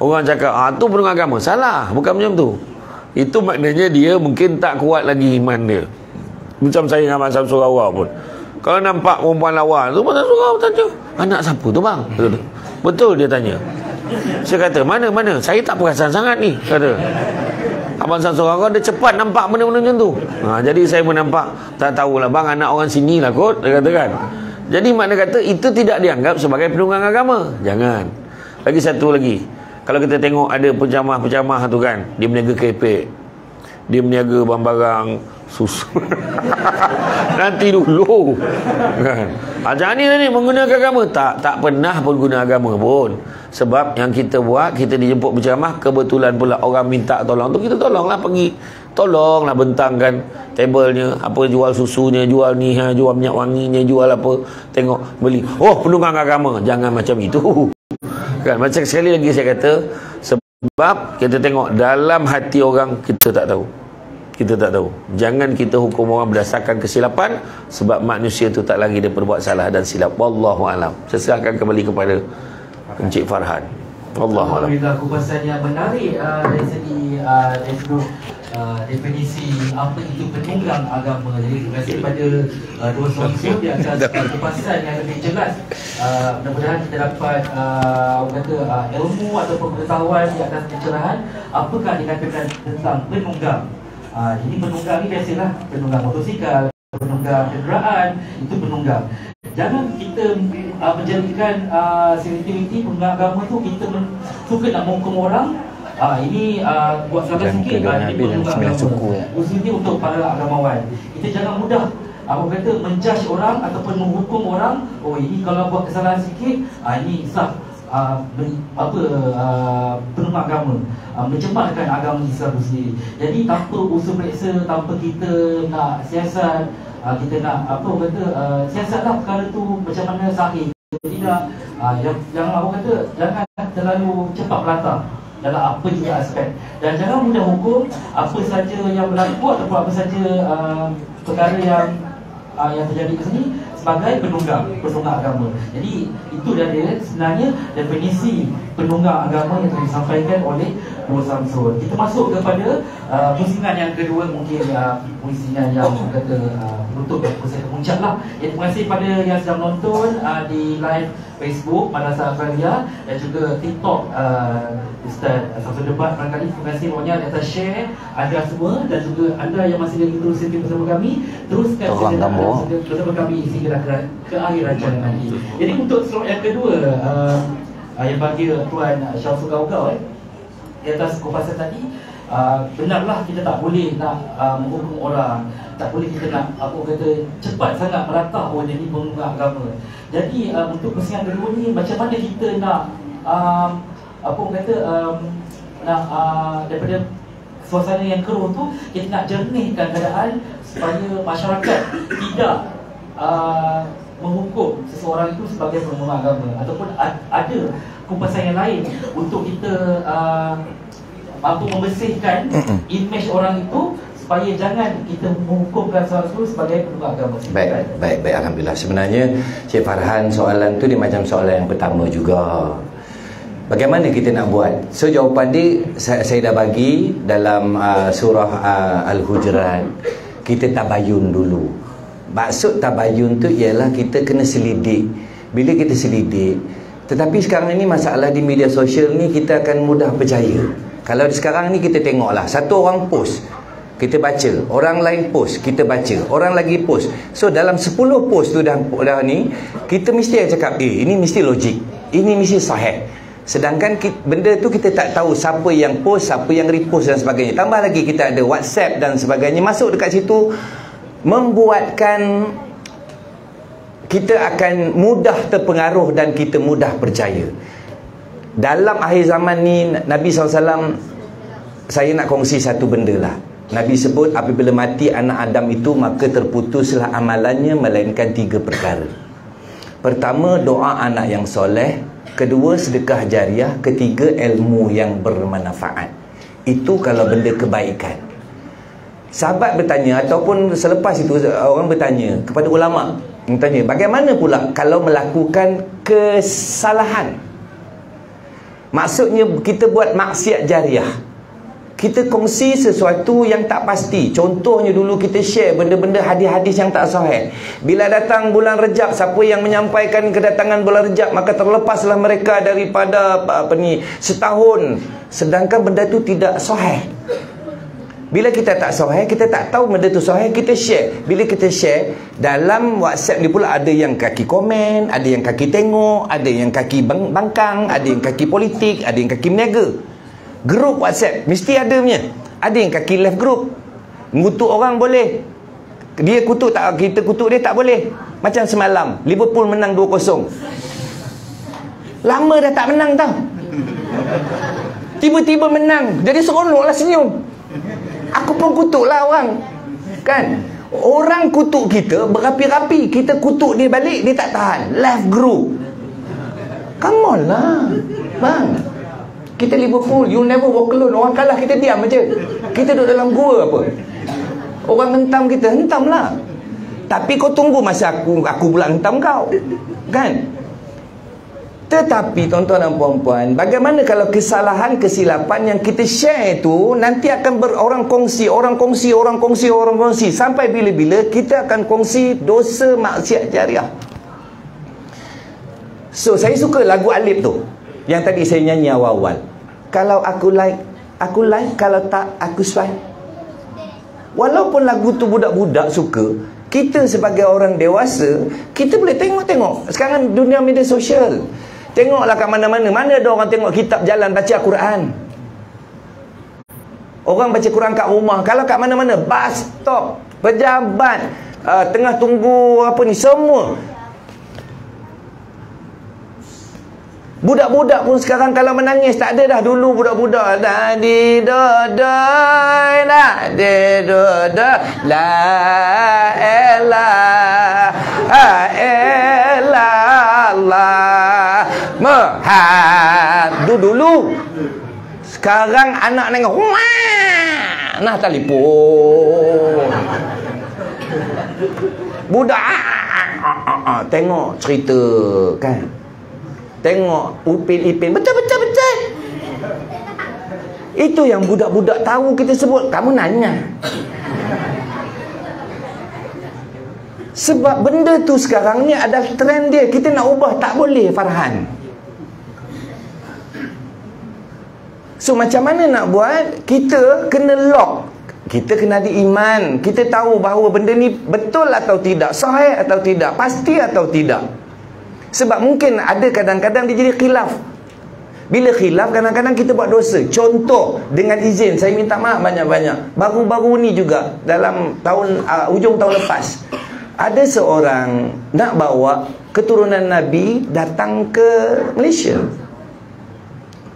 orang cakap tu penunggang agama. Salah, bukan macam tu. Itu maknanya dia mungkin tak kuat lagi iman dia. Macam saya dengan Abang Samsul Rawal pun, kalau nampak perempuan lawa tu, Abang Samsul Rawal tanya, anak siapa tu bang? Betul dia tanya. Saya kata, mana? Saya tak perasan sangat ni, kata. Abang Samsul Rawal dia cepat nampak benda-benda macam tu. Jadi saya pun nampak, tak tahulah bang, anak orang sini lah kot, dia kata kan. Jadi makna kata itu tidak dianggap sebagai penunggang agama. Jangan. Lagi satu lagi, kalau kita tengok ada penceramah-penceramah tu kan, dia meniaga kerepek, dia meniaga barang-barang susu. Nanti dulu kan, jangan ni menggunakan agama. Tak pernah pun guna agama pun. Sebab yang kita buat, kita dijemput berceramah, kebetulan pula orang minta tolong tu, kita tolonglah, pergi tolonglah bentangkan tabelnya, apa jual susunya, jual ni, jual minyak wanginya, jual apa, tengok beli. Oh, penunggang agama. Jangan macam itu kan. Macam sekali lagi saya kata, sebab kita tengok dalam hati orang, kita tak tahu. Jangan kita hukum orang berdasarkan kesilapan, sebab manusia tu tak lagi dia berbuat salah dan silap. Wallahu alam. Saya serahkan kembali kepada Encik Farhan. Wallahu alam. Alhamdulillah, kupasan yang menarik dari segi definisi apa itu penunggang agama. Jadi terima kasih kepada dua sponsor di atas kupasan yang lebih jelas. Mudah-mudahan kita dapat ilmu ataupun pengetahuan di atas pencerahan apakah dikatakan tentang penunggang. Jadi penunggang ni biasalah penunggang motosikal, penunggang kenderaan, itu penunggang. Jangan kita menjadikan sensitivity penunggang agama tu kita suka nak menghukum orang. Ini buat salah sikit, ini penunggang agama. Khususnya untuk para agamawan, kita jangan mudah kata menjudge orang ataupun menghukum orang. Oh, ini kalau buat kesalahan sikit, ini sah. Penunggang agama, mencemarkan agama Islam sendiri. Jadi tanpa usaha periksa, tanpa kita nak siasat, kita nak siasatlah perkara tu macam mana sahih. Tidak, jangan terlalu cepat melantang dalam apa juga aspek, dan jangan mudah hukum apa saja yang berlaku ataupun apa saja perkara yang terjadi ke sini sebagai penunggang agama. Jadi itu dia sebenarnya definisi penunggang agama yang telah disampaikan oleh Dua Samsul. Kita masuk kepada pusingan yang kedua, mungkin pusingan yang kata untuk pusingan puncak lah. Terima kasih kepada yang sedang menonton di live Facebook Madrasah Al-Fariah dan juga TikTok Ustaz Samsul Debat. Barangkali terima kasih banyak atas share anda semua, dan juga anda yang masih lagi terus setia bersama kami, teruskan bersama kami sehingga ke akhir rancangan nanti. Jadi untuk slot yang kedua, yang bagi Tuan Syamsul Gaugau di atas kupasan tadi, benarlah kita tak boleh nak menghukum orang, tak boleh kita nak cepat sangat meratah orang jadi penunggang agama. Jadi untuk pusingan kedua ni, macam mana kita nak daripada suasana yang keruh tu, kita nak jernihkan keadaan supaya masyarakat tidak menghukum seseorang itu sebagai penunggang agama, ataupun ada kupasan yang lain untuk kita mampu membersihkan imej orang itu supaya jangan kita menghukumkan seorang itu sebagai penunggang agama. Baik, alhamdulillah. Sebenarnya Cik Farhan, soalan tu dia macam soalan yang pertama juga. Bagaimana kita nak buat? So jawapan dia saya dah bagi dalam surah Al-Hujurat. Kita tabayun dulu. Maksud tabayun tu ialah kita kena selidik. Bila kita selidik, tetapi sekarang ini masalah di media sosial ni, kita akan mudah percaya. Kalau sekarang ni kita tengoklah, satu orang post, kita baca, orang lain post, kita baca, orang lagi post. So dalam 10 post tu dah ni, kita mesti cakap, ini mesti logik, ini mesti sahih. Sedangkan benda tu kita tak tahu siapa yang post, siapa yang repost dan sebagainya. Tambah lagi kita ada WhatsApp dan sebagainya masuk dekat situ, membuatkan kita akan mudah terpengaruh dan kita mudah percaya. Dalam akhir zaman ni, Nabi SAW, saya nak kongsi satu benda lah. Nabi sebut apabila mati anak Adam itu, maka terputuslah amalannya melainkan 3 perkara. Pertama, doa anak yang soleh. Kedua, sedekah jariah. Ketiga, ilmu yang bermanfaat. Itu kalau benda kebaikan. Sahabat bertanya, ataupun selepas itu orang bertanya kepada ulama, bertanya, bagaimana pula kalau melakukan kesalahan? Maksudnya kita buat maksiat jariah, kita kongsi sesuatu yang tak pasti. Contohnya dulu kita share benda-benda hadis-hadis yang tak sahih. Bila datang bulan Rejab, siapa yang menyampaikan kedatangan bulan Rejab, maka terlepaslah mereka daripada setahun. Sedangkan benda tu tidak sahih. Bila kita tak sahih, kita tak tahu benda tu sahih, kita share. Bila kita share, dalam WhatsApp ni pula ada yang kaki komen, ada yang kaki tengok, ada yang kaki bangkang, ada yang kaki politik, ada yang kaki meniaga. Grup WhatsApp mesti ada punya. Ada yang kaki left group. Mengutuk orang boleh. Dia kutuk tak, kita kutuk dia tak boleh. Macam semalam Liverpool menang 2-0. Lama dah tak menang tau. Tiba-tiba menang. Jadi seronoklah senyum. Aku pun kutuklah orang. Kan? Orang kutuk kita berapi-rapi. Kita kutuk dia balik, dia tak tahan. Left group. Come on lah bang. Kita Liverpool, you never walk alone. Orang kalah kita diam aja. Kita duduk dalam gua apa. Orang hentam kita, hentam lah. Tapi kau tunggu masa aku pula hentam kau. Kan? Tetapi tuan-tuan dan puan-puan, bagaimana kalau kesalahan, kesilapan yang kita share itu nanti akan orang kongsi sampai bila-bila kita akan kongsi dosa maksiat jariah. So saya suka lagu Alif tu yang tadi saya nyanyi awal-awal. Kalau aku like, kalau tak aku swipe. Walaupun lagu tu budak-budak suka, kita sebagai orang dewasa, kita boleh tengok-tengok. Sekarang dunia media sosial, tengoklah kat mana-mana. Mana ada orang tengok kitab jalan baca Quran? Orang baca Quran kat rumah. Kalau kat mana-mana, bus stop, pejabat, tengah tunggu semua. Budak-budak pun sekarang kalau menangis tak ada dah. Dulu budak-budak dadi dodoi dadi dodoi la ilaha illallah mahad. Dulu sekarang anak nengok nah telefon. Budak tengok cerita kan. Tengok Upin Ipin. Betul. Itu yang budak-budak tahu kita sebut. Kamu nanya. Sebab benda tu sekarang ni ada trend dia. Kita nak ubah tak boleh, Farhan. So macam mana nak buat? Kita kena lock. Kita kena ada iman. Kita tahu bahawa benda ni betul atau tidak, sahih atau tidak, pasti atau tidak. Sebab mungkin ada kadang-kadang dia jadi khilaf. Bila khilaf, kadang-kadang kita buat dosa. Contoh, dengan izin, saya minta maaf banyak-banyak. Baru-baru ni juga, dalam ujung tahun lepas, ada seorang nak bawa keturunan Nabi datang ke Malaysia.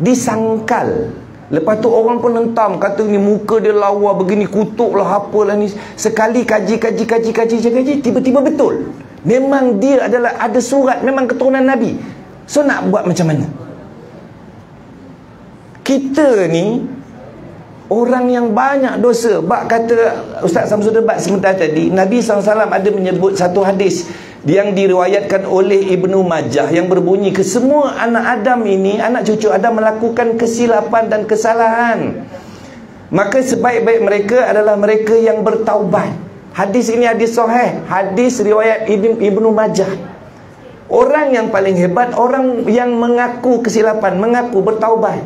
Disangkal. Lepas tu orang pun hentam, kata ni muka dia lawa begini, kutuklah apalah ni. Sekali kaji, tiba-tiba betul. Memang dia adalah ada surat, memang keturunan Nabi. So nak buat macam mana? Kita ni orang yang banyak dosa. Bak kata Ustaz Samsudin Bak sebentar tadi, Nabi SAW ada menyebut satu hadis yang diriwayatkan oleh Ibnu Majah yang berbunyi, kesemua anak Adam ini, anak cucu Adam melakukan kesilapan dan kesalahan, maka sebaik-baik mereka adalah mereka yang bertaubat. Hadis ini hadis sahih, hadis riwayat Ibnu Majah. Orang yang paling hebat, orang yang mengaku kesilapan, mengaku bertaubat.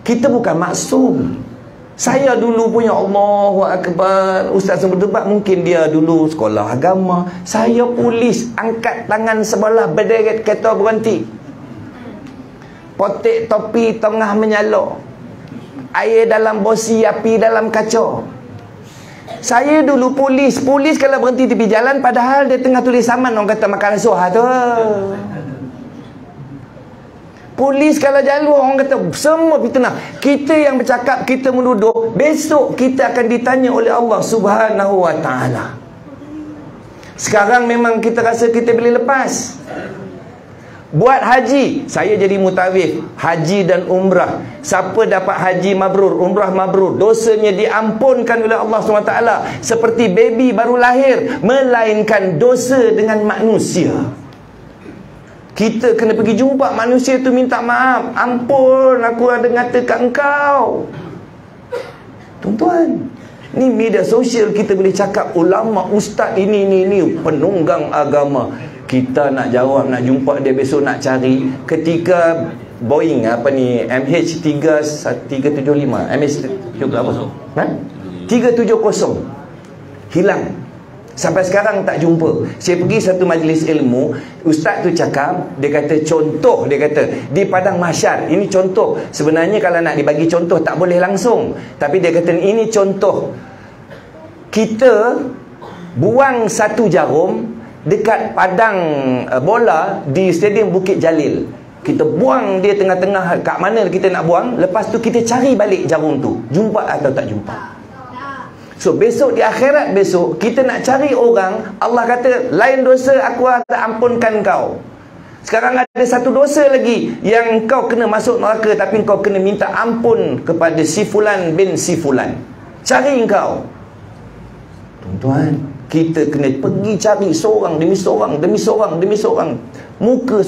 Kita bukan maksum. Saya dulu punya Allahu Akbar, Ustaz berdebat, mungkin dia dulu sekolah agama. Saya polis, angkat tangan sebelah berderet kereta berhenti. Potek topi tengah menyalok. Air dalam bosi, api dalam kaca. Saya dulu polis. Polis kalau berhenti tepi jalan, padahal dia tengah tulis saman, orang kata makan rasuah tu. Polis kalau jalur, orang kata semua fitnah. Kita yang bercakap, kita menuduh, besok kita akan ditanya oleh Allah Subhanahu wa ta'ala. Sekarang memang kita rasa kita boleh lepas. Buat haji, saya jadi mutawif, haji dan umrah. Siapa dapat haji mabrur, umrah mabrur, dosanya diampunkan oleh Allah SWT seperti baby baru lahir. Melainkan dosa dengan manusia. Kita kena pergi jumpa manusia tu, minta maaf. Ampun, aku ada ngata kat engkau. Tuan-tuan, ni media sosial kita boleh cakap ulama, ustaz ini penunggang agama. Kita nak jawab, nak jumpa dia besok, nak cari. Ketika Boeing MH375 370 hilang, sampai sekarang tak jumpa. Saya pergi satu majlis ilmu, ustaz tu cakap, dia kata contoh, dia kata di padang mahsyar, ini contoh. Sebenarnya kalau nak dibagi contoh tak boleh langsung, tapi dia kata ini contoh. Kita buang satu jarum dekat padang bola di Stadium Bukit Jalil. Kita buang dia tengah-tengah, kat mana kita nak buang, lepas tu kita cari balik jarum tu, jumpa atau tak jumpa. So besok di akhirat besok, kita nak cari orang, Allah kata lain dosa aku akan ampunkan kau. Sekarang ada satu dosa lagi yang kau kena masuk neraka, tapi kau kena minta ampun kepada si fulan bin si fulan. Cari engkau. Tuan-tuan, kita kena pergi cari seorang demi seorang, demi seorang, demi seorang, muka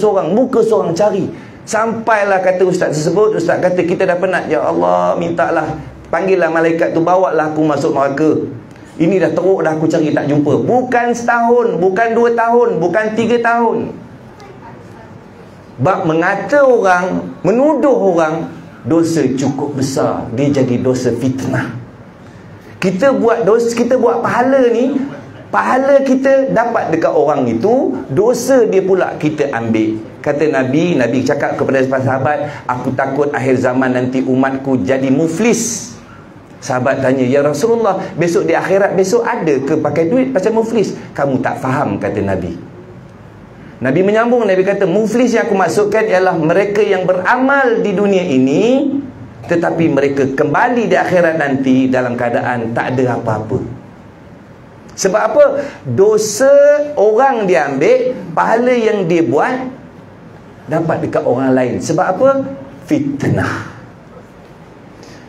seorang cari. Sampailah kata ustaz tersebut, ustaz kata kita dah penat, ya Allah mintalah, panggillah malaikat tu, bawalah aku masuk neraka. Ini dah teruk dah, aku cari tak jumpa. Bukan setahun, bukan 2 tahun, bukan 3 tahun. Bab mengata orang, menuduh orang, dosa cukup besar. Dia jadi dosa fitnah. Kita buat dosa, kita buat pahala ni, pahala kita dapat dekat orang itu, dosa dia pula kita ambil. Kata Nabi cakap kepada sahabat, aku takut akhir zaman nanti umatku jadi muflis. Sahabat tanya, ya Rasulullah, besok di akhirat besok ada ke pakai duit pasal muflis? Kamu tak faham, kata Nabi. Nabi menyambung, Nabi kata, muflis yang aku maksudkan ialah mereka yang beramal di dunia ini, tetapi mereka kembali di akhirat nanti dalam keadaan tak ada apa-apa. Sebab apa? Dosa orang dia ambil, pahala yang dia buat dapat dekat orang lain. Sebab apa? Fitnah.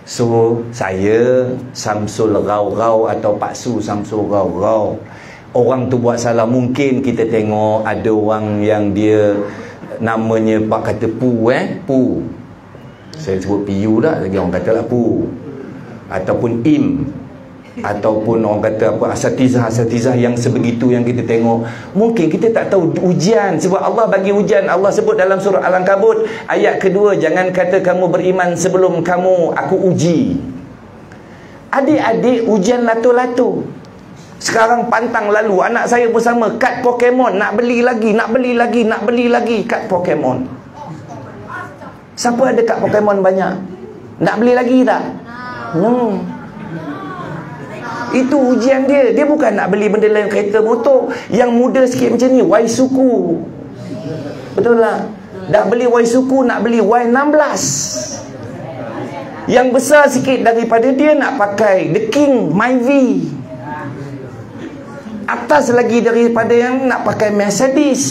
So saya Samsul Raw atau Pak Su Samsul Raw, orang tu buat salah, mungkin kita tengok ada orang yang dia namanya Pak kata Pu, saya sebut PU dah, lagi orang kata lah Pu, ataupun Im, ataupun orang kata apa, asatizah yang sebegitu yang kita tengok. Mungkin kita tak tahu ujian, sebab Allah bagi ujian. Allah sebut dalam surah Al-Ankabut ayat kedua, jangan kata kamu beriman sebelum aku uji. Adik-adik ujian lato-lato. Sekarang pantang lalu, anak saya bersama kad Pokemon, nak beli lagi kad Pokemon. Siapa ada kad Pokemon banyak? Nak beli lagi tak? No. Itu ujian dia. Dia bukan nak beli benda lain, kereta motor. Yang muda sikit macam ni, Y-Suku. Betul lah. Dah beli Y-Suku, nak beli Y16. Yang besar sikit daripada dia nak pakai The King, Myvi. Atas lagi daripada yang nak pakai Mercedes.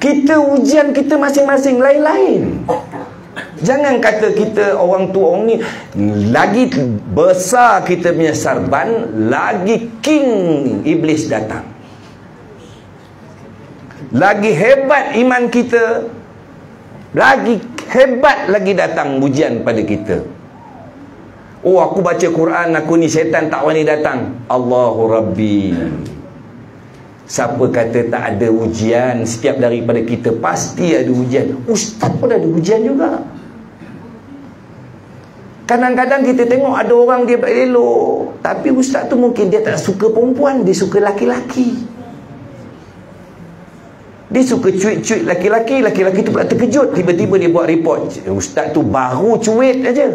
Kita ujian kita masing-masing lain-lain. Jangan kata kita orang tu orang ni, lagi besar kita punya sarban, lagi king iblis datang. Lagi hebat iman kita, lagi hebat lagi datang ujian pada kita. Oh, aku baca Quran, aku ni syaitan tak wani datang. Allahu Rabbi. Siapa kata tak ada ujian? Setiap daripada kita pasti ada ujian. Ustaz pun ada ujian juga. Kadang-kadang kita tengok ada orang dia elok, tapi ustaz tu mungkin dia tak suka perempuan, dia suka laki-laki. Dia suka cuit-cuit laki-laki, laki-laki tu pula terkejut, tiba-tiba dia buat report, ustaz tu baru cuit aja.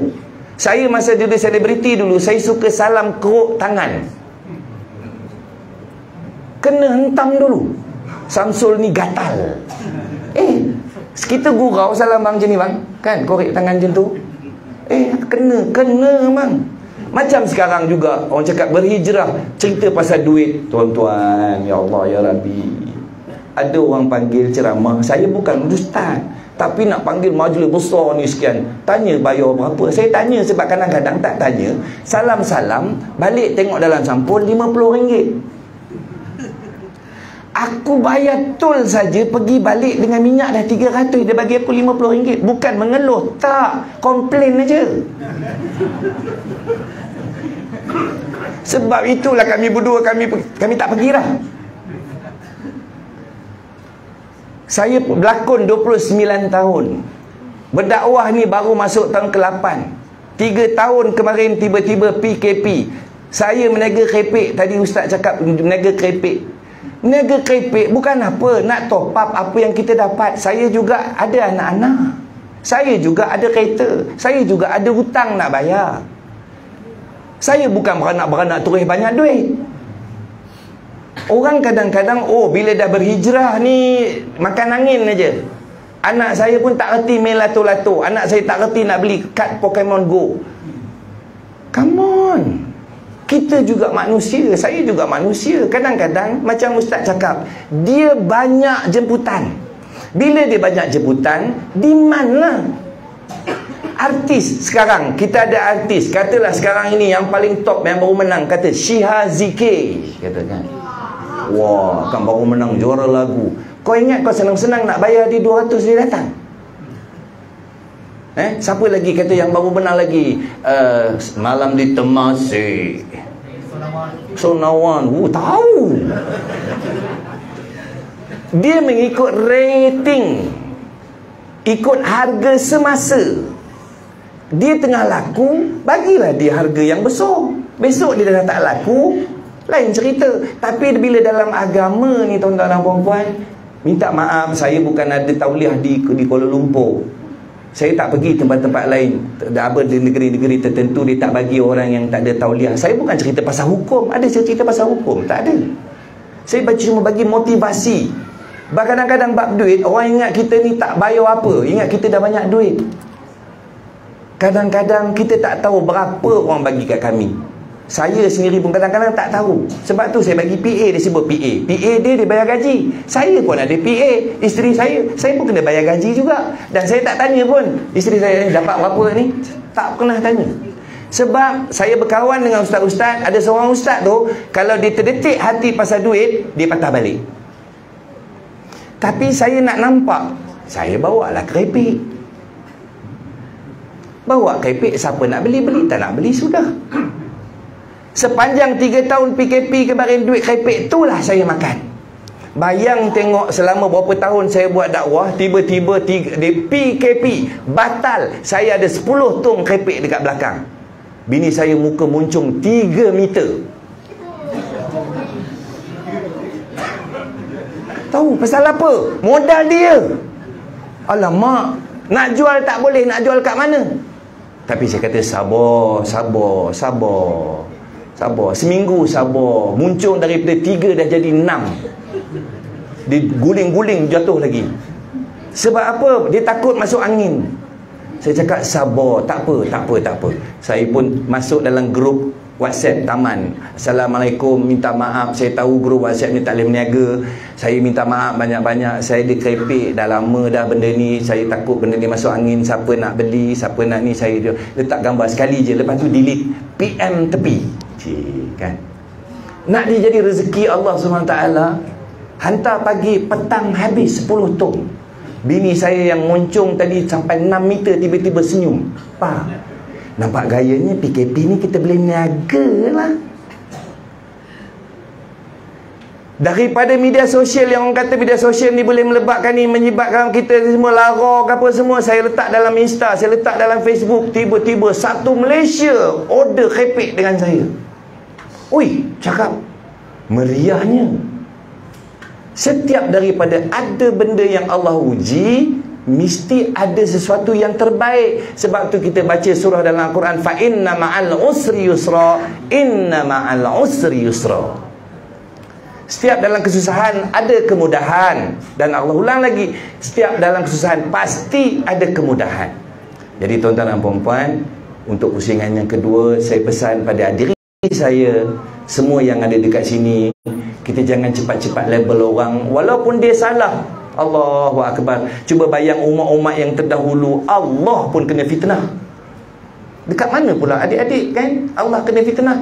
Saya masa jadi selebriti dulu, saya suka salam keruk tangan. Kena hentam dulu. Samsul ni gatal. Kita gurau salam bang macam ni bang, kan, korek tangan macam tu. Kena bang. Macam sekarang juga orang cakap berhijrah, cerita pasal duit. Tuan-tuan, ya Allah ya Rabbi, ada orang panggil ceramah, saya bukan ustaz, tapi nak panggil majlis besar ni sekian, tanya bayar berapa. Saya tanya sebab kadang-kadang tak tanya. Salam-salam balik tengok dalam sampul RM50. Aku bayar tol saja pergi balik dengan minyak dah 300. Dia bagi aku RM50. Bukan mengeluh, tak, komplain aja. Sebab itulah kami berdua kami tak pergi dah. Saya berlakon 29 tahun. Berdakwah ni baru masuk tahun ke-8. 3 tahun kemarin tiba-tiba PKP. Saya meniaga kerepek. Tadi ustaz cakap meniaga kerepek. Meniaga kerepek bukan apa, nak top up apa yang kita dapat. Saya juga ada anak-anak. Saya juga ada kereta. Saya juga ada hutang nak bayar. Saya bukan beranak-beranak terus banyak duit. Orang kadang-kadang, bila dah berhijrah ni makan angin aja. Anak saya pun tak reti main lato-lato. Anak saya tak reti nak beli kad Pokemon Go. Come on. Kita juga manusia. Saya juga manusia. Kadang-kadang macam ustaz cakap, dia banyak jemputan. Bila dia banyak jemputan, demand lah. Artis sekarang, kita ada artis, katalah sekarang ini yang paling top, yang baru menang, kata Shiha ZK, katakan, wah, kan baru menang juara lagu. Kau ingat kau senang-senang nak bayar dia 200 dia datang? Siapa lagi kata yang baru menang lagi? Malam di Temasek, Sonawan. Tahu. Dia mengikut rating, ikut harga semasa. Dia tengah laku, bagilah dia harga yang besar. Besok dia dah tak laku, lain cerita. Tapi bila dalam agama ni tuan-tuan dan puan-puan, minta maaf, saya bukan ada tauliah di Kuala Lumpur. Saya tak pergi tempat-tempat lain. Di negeri-negeri tertentu dia tak bagi orang yang tak ada tauliah. Saya bukan cerita pasal hukum. Ada cerita pasal hukum? Tak ada. Saya cuma bagi motivasi. Kadang-kadang bab duit, orang ingat kita ni tak bayar apa. Ingat kita dah banyak duit. Kadang-kadang kita tak tahu berapa orang bagi kat kami. Saya sendiri pun kadang-kadang tak tahu. Sebab tu saya bagi PA, dia sebut PA. PA dia bayar gaji. Saya pun ada PA. Isteri saya pun kena bayar gaji juga. Dan saya tak tanya pun, isteri saya ni dapat berapa ni? Tak pernah tanya. Sebab saya berkawan dengan ustaz-ustaz. Ada seorang ustaz tu, kalau dia terdetik hati pasal duit, dia patah balik. Tapi saya nak nampak, saya bawalah kerepek. Bawa kerepek, siapa nak beli, beli. Tak nak beli, sudah. Sepanjang 3 tahun PKP kemarin, duit kerepek itulah saya makan. Bayang tengok selama berapa tahun saya buat dakwah, tiba-tiba di PKP batal. Saya ada 10 tong kerepek dekat belakang. Bini saya muka muncung 3 meter. Tahu pasal apa? Modal dia. Alamak, nak jual tak boleh, nak jual kat mana? Tapi saya kata sabar. Seminggu sabar. Muncul daripada 3 dah jadi 6. Dia guling-guling jatuh lagi. Sebab apa? Dia takut masuk angin. Saya cakap sabar. Tak apa. Saya pun masuk dalam grup WhatsApp taman. Assalamualaikum, minta maaf, saya tahu grup WhatsApp ni tak boleh berniaga. Saya minta maaf banyak-banyak. Saya ada kerepek, dah lama dah benda ni. Saya takut benda ni masuk angin. Siapa nak beli, siapa nak ni. Saya letak gambar sekali je, lepas tu delete. PM tepi. Kan? Nak dia jadi rezeki Allah SWT. Hantar pagi, petang habis 10 tong. Bini saya yang moncong tadi sampai 6 meter tiba-tiba senyum. Pak, nampak gayanya PKP ni kita boleh niaga lah. Daripada media sosial yang orang kata media sosial ni boleh melebatkan ni, menyebabkan kita semua lara ke apa semua, saya letak dalam Insta, saya letak dalam Facebook. Tiba-tiba satu Malaysia order kerepek dengan saya. Ui, cakap meriahnya. Setiap daripada ada benda yang Allah uji, mesti ada sesuatu yang terbaik. Sebab tu kita baca surah dalam Al-Quran, fa inna ma'al usri yusra, inna ma'al usri yusra. Setiap dalam kesusahan ada kemudahan. Dan Allah ulang lagi, setiap dalam kesusahan pasti ada kemudahan. Jadi tuan-tuan dan puan-puan, untuk pusingan yang kedua, saya pesan pada diri saya, semua yang ada dekat sini, kita jangan cepat-cepat label orang walaupun dia salah. Allahu Akbar. Cuba bayang umat-umat yang terdahulu, Allah pun kena fitnah. Dekat mana pula adik-adik, kan? Allah kena fitnah.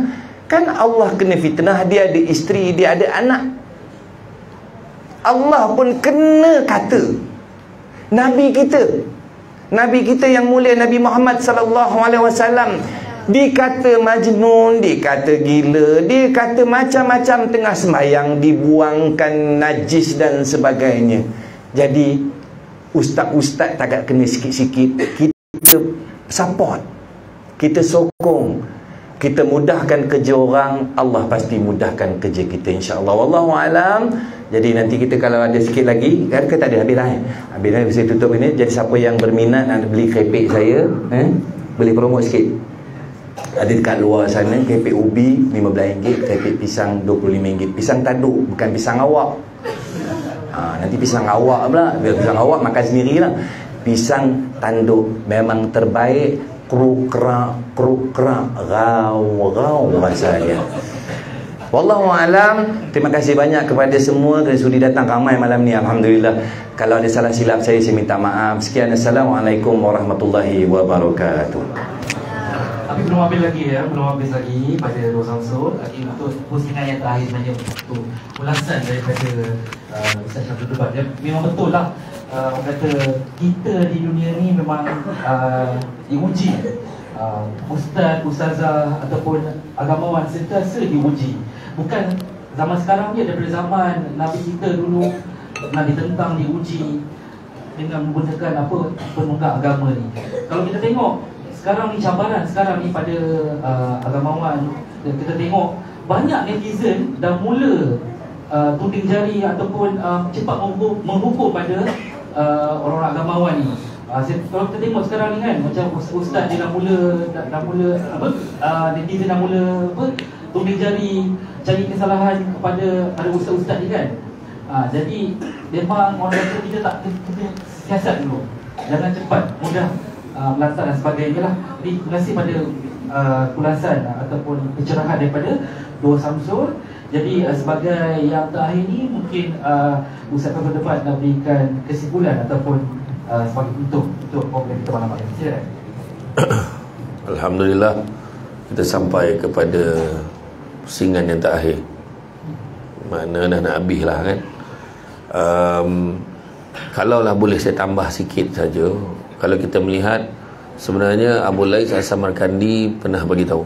Kan Allah kena fitnah, dia ada isteri, dia ada anak. Allah pun kena kata. Nabi kita yang mulia, Nabi Muhammad sallallahu alaihi wasallam, dikata majnun, dikata gila, dikata macam-macam tengah sembahyang, dibuangkan najis dan sebagainya. Jadi ustaz-ustaz takkan kena sikit-sikit, kita support, kita sokong, kita mudahkan kerja orang, Allah pasti mudahkan kerja kita, insya-Allah. Wallahu alam. Jadi nanti kita kalau ada sikit lagi, kan kita tak ada habis dah. Habis dah saya tutup ini. Jadi siapa yang berminat nak beli keripik saya, boleh promote sikit. Ada dekat luar sana keripik ubi RM15, keripik pisang RM25. Pisang taduk, bukan pisang awak. Nanti pisang awak pula. Pisang awak makan sendirilah. Pisang tanduk memang terbaik. Kruk-krak, rau rasanya. Wallahu alam. Terima kasih banyak kepada semua kerana sudi datang ramai malam ni, alhamdulillah. Kalau ada salah silap saya minta maaf. Sekian, assalamualaikum warahmatullahi wabarakatuh. Tapi belum habis lagi pada Dua Samsul. Untuk pusingan yang terakhir sebenarnya, untuk ulasan daripada Ustaz Syamsul Debat. Memang betul lah, orang kata kita di dunia ni memang diuji. Ustaz, ustazah ataupun agamawan sentiasa diuji. Bukan zaman sekarang ni, daripada zaman Nabi kita dulu nak ditentang, diuji dengan menggunakan penunggang agama ni. Kalau kita tengok sekarang ni, cabaran sekarang ni pada agamawan, kita tengok banyak netizen dah mula tuding jari ataupun cepat menghukum pada orang-orang agamawan ni. Kalau kita tengok sekarang ni kan, macam ustaz dia dah mula netizen dah mula tuding jari, cari kesalahan kepada ustaz-ustaz ni kan. Jadi memang orang kata kita siasat dulu, jangan cepat mudah melantar dan sebagainya lah. Jadi terima kasih pada ulasan ataupun pencerahan daripada Dua Samsul. Jadi sebagai yang terakhir ni, mungkin Ustaz Syamsul Debat nak berikan kesimpulan ataupun sebagai untuk program kita malam ini. Silakan. Alhamdulillah, kita sampai kepada pusingan yang terakhir. Mana dah nak habis lah kan. Kalaulah boleh saya tambah sikit saja. Kalau kita melihat, sebenarnya Abu Lais As-Samarkandi pernah bagi tahu,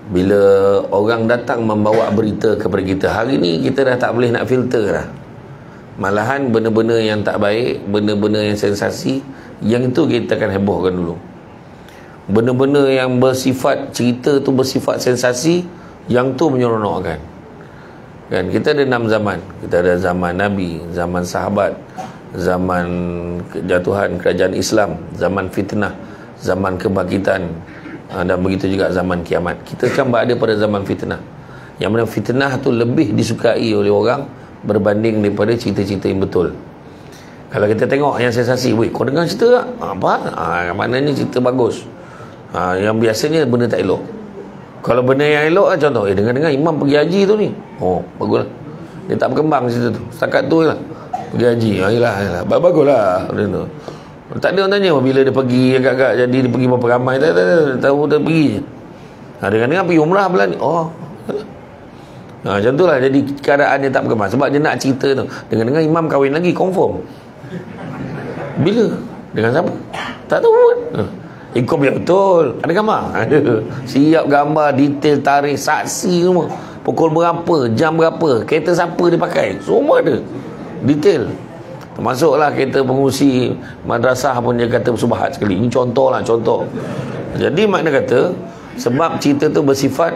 bila orang datang membawa berita kepada kita, hari ni kita dah tak boleh nak filter dah. Malahan benda-benda yang tak baik, benda-benda yang sensasi, yang itu kita akan hebohkan dulu. Benda-benda yang bersifat cerita tu bersifat sensasi, yang tu menyeronokkan. Kan, kita ada 6 zaman. Kita ada zaman Nabi, zaman sahabat, zaman kejatuhan kerajaan Islam, zaman fitnah, zaman kebangkitan, dan begitu juga zaman kiamat. Kita kan berada pada zaman fitnah, yang mana fitnah tu lebih disukai oleh orang berbanding daripada cerita-cerita yang betul. Kalau kita tengok yang sensasi, weh, kau dengar cerita tak? Apa? Maknanya cerita bagus. Yang biasanya benda tak elok. Kalau benda yang elok, contoh, dengar-dengar imam pergi haji tu ni, baguslah. Dia tak berkembang cerita tu, setakat tu je lah, pergi haji, yelah, baguslah benda tu. Tak ada orang tanya bila dia pergi agak-agak, jadi dia pergi berapa ramai, tak tahu dia pergi je. Dengar-dengar pergi umrah bulan ni, macam tu lah. Jadi keadaan dia tak berkembang, sebab dia nak cerita tu. Dengar-dengar imam kahwin lagi, confirm. Bila? Dengan siapa? Tak tahu pun. Ikut biar betul. Ada gambar? Ada. Siap gambar, detail, tarikh, saksi semua. Pukul berapa, jam berapa, kereta siapa dia pakai, semua ada detail. Termasuklah kereta pengurusi madrasah pun dia kata subahat sekali. Ini contoh lah, contoh. Jadi makna kata, sebab cerita tu bersifat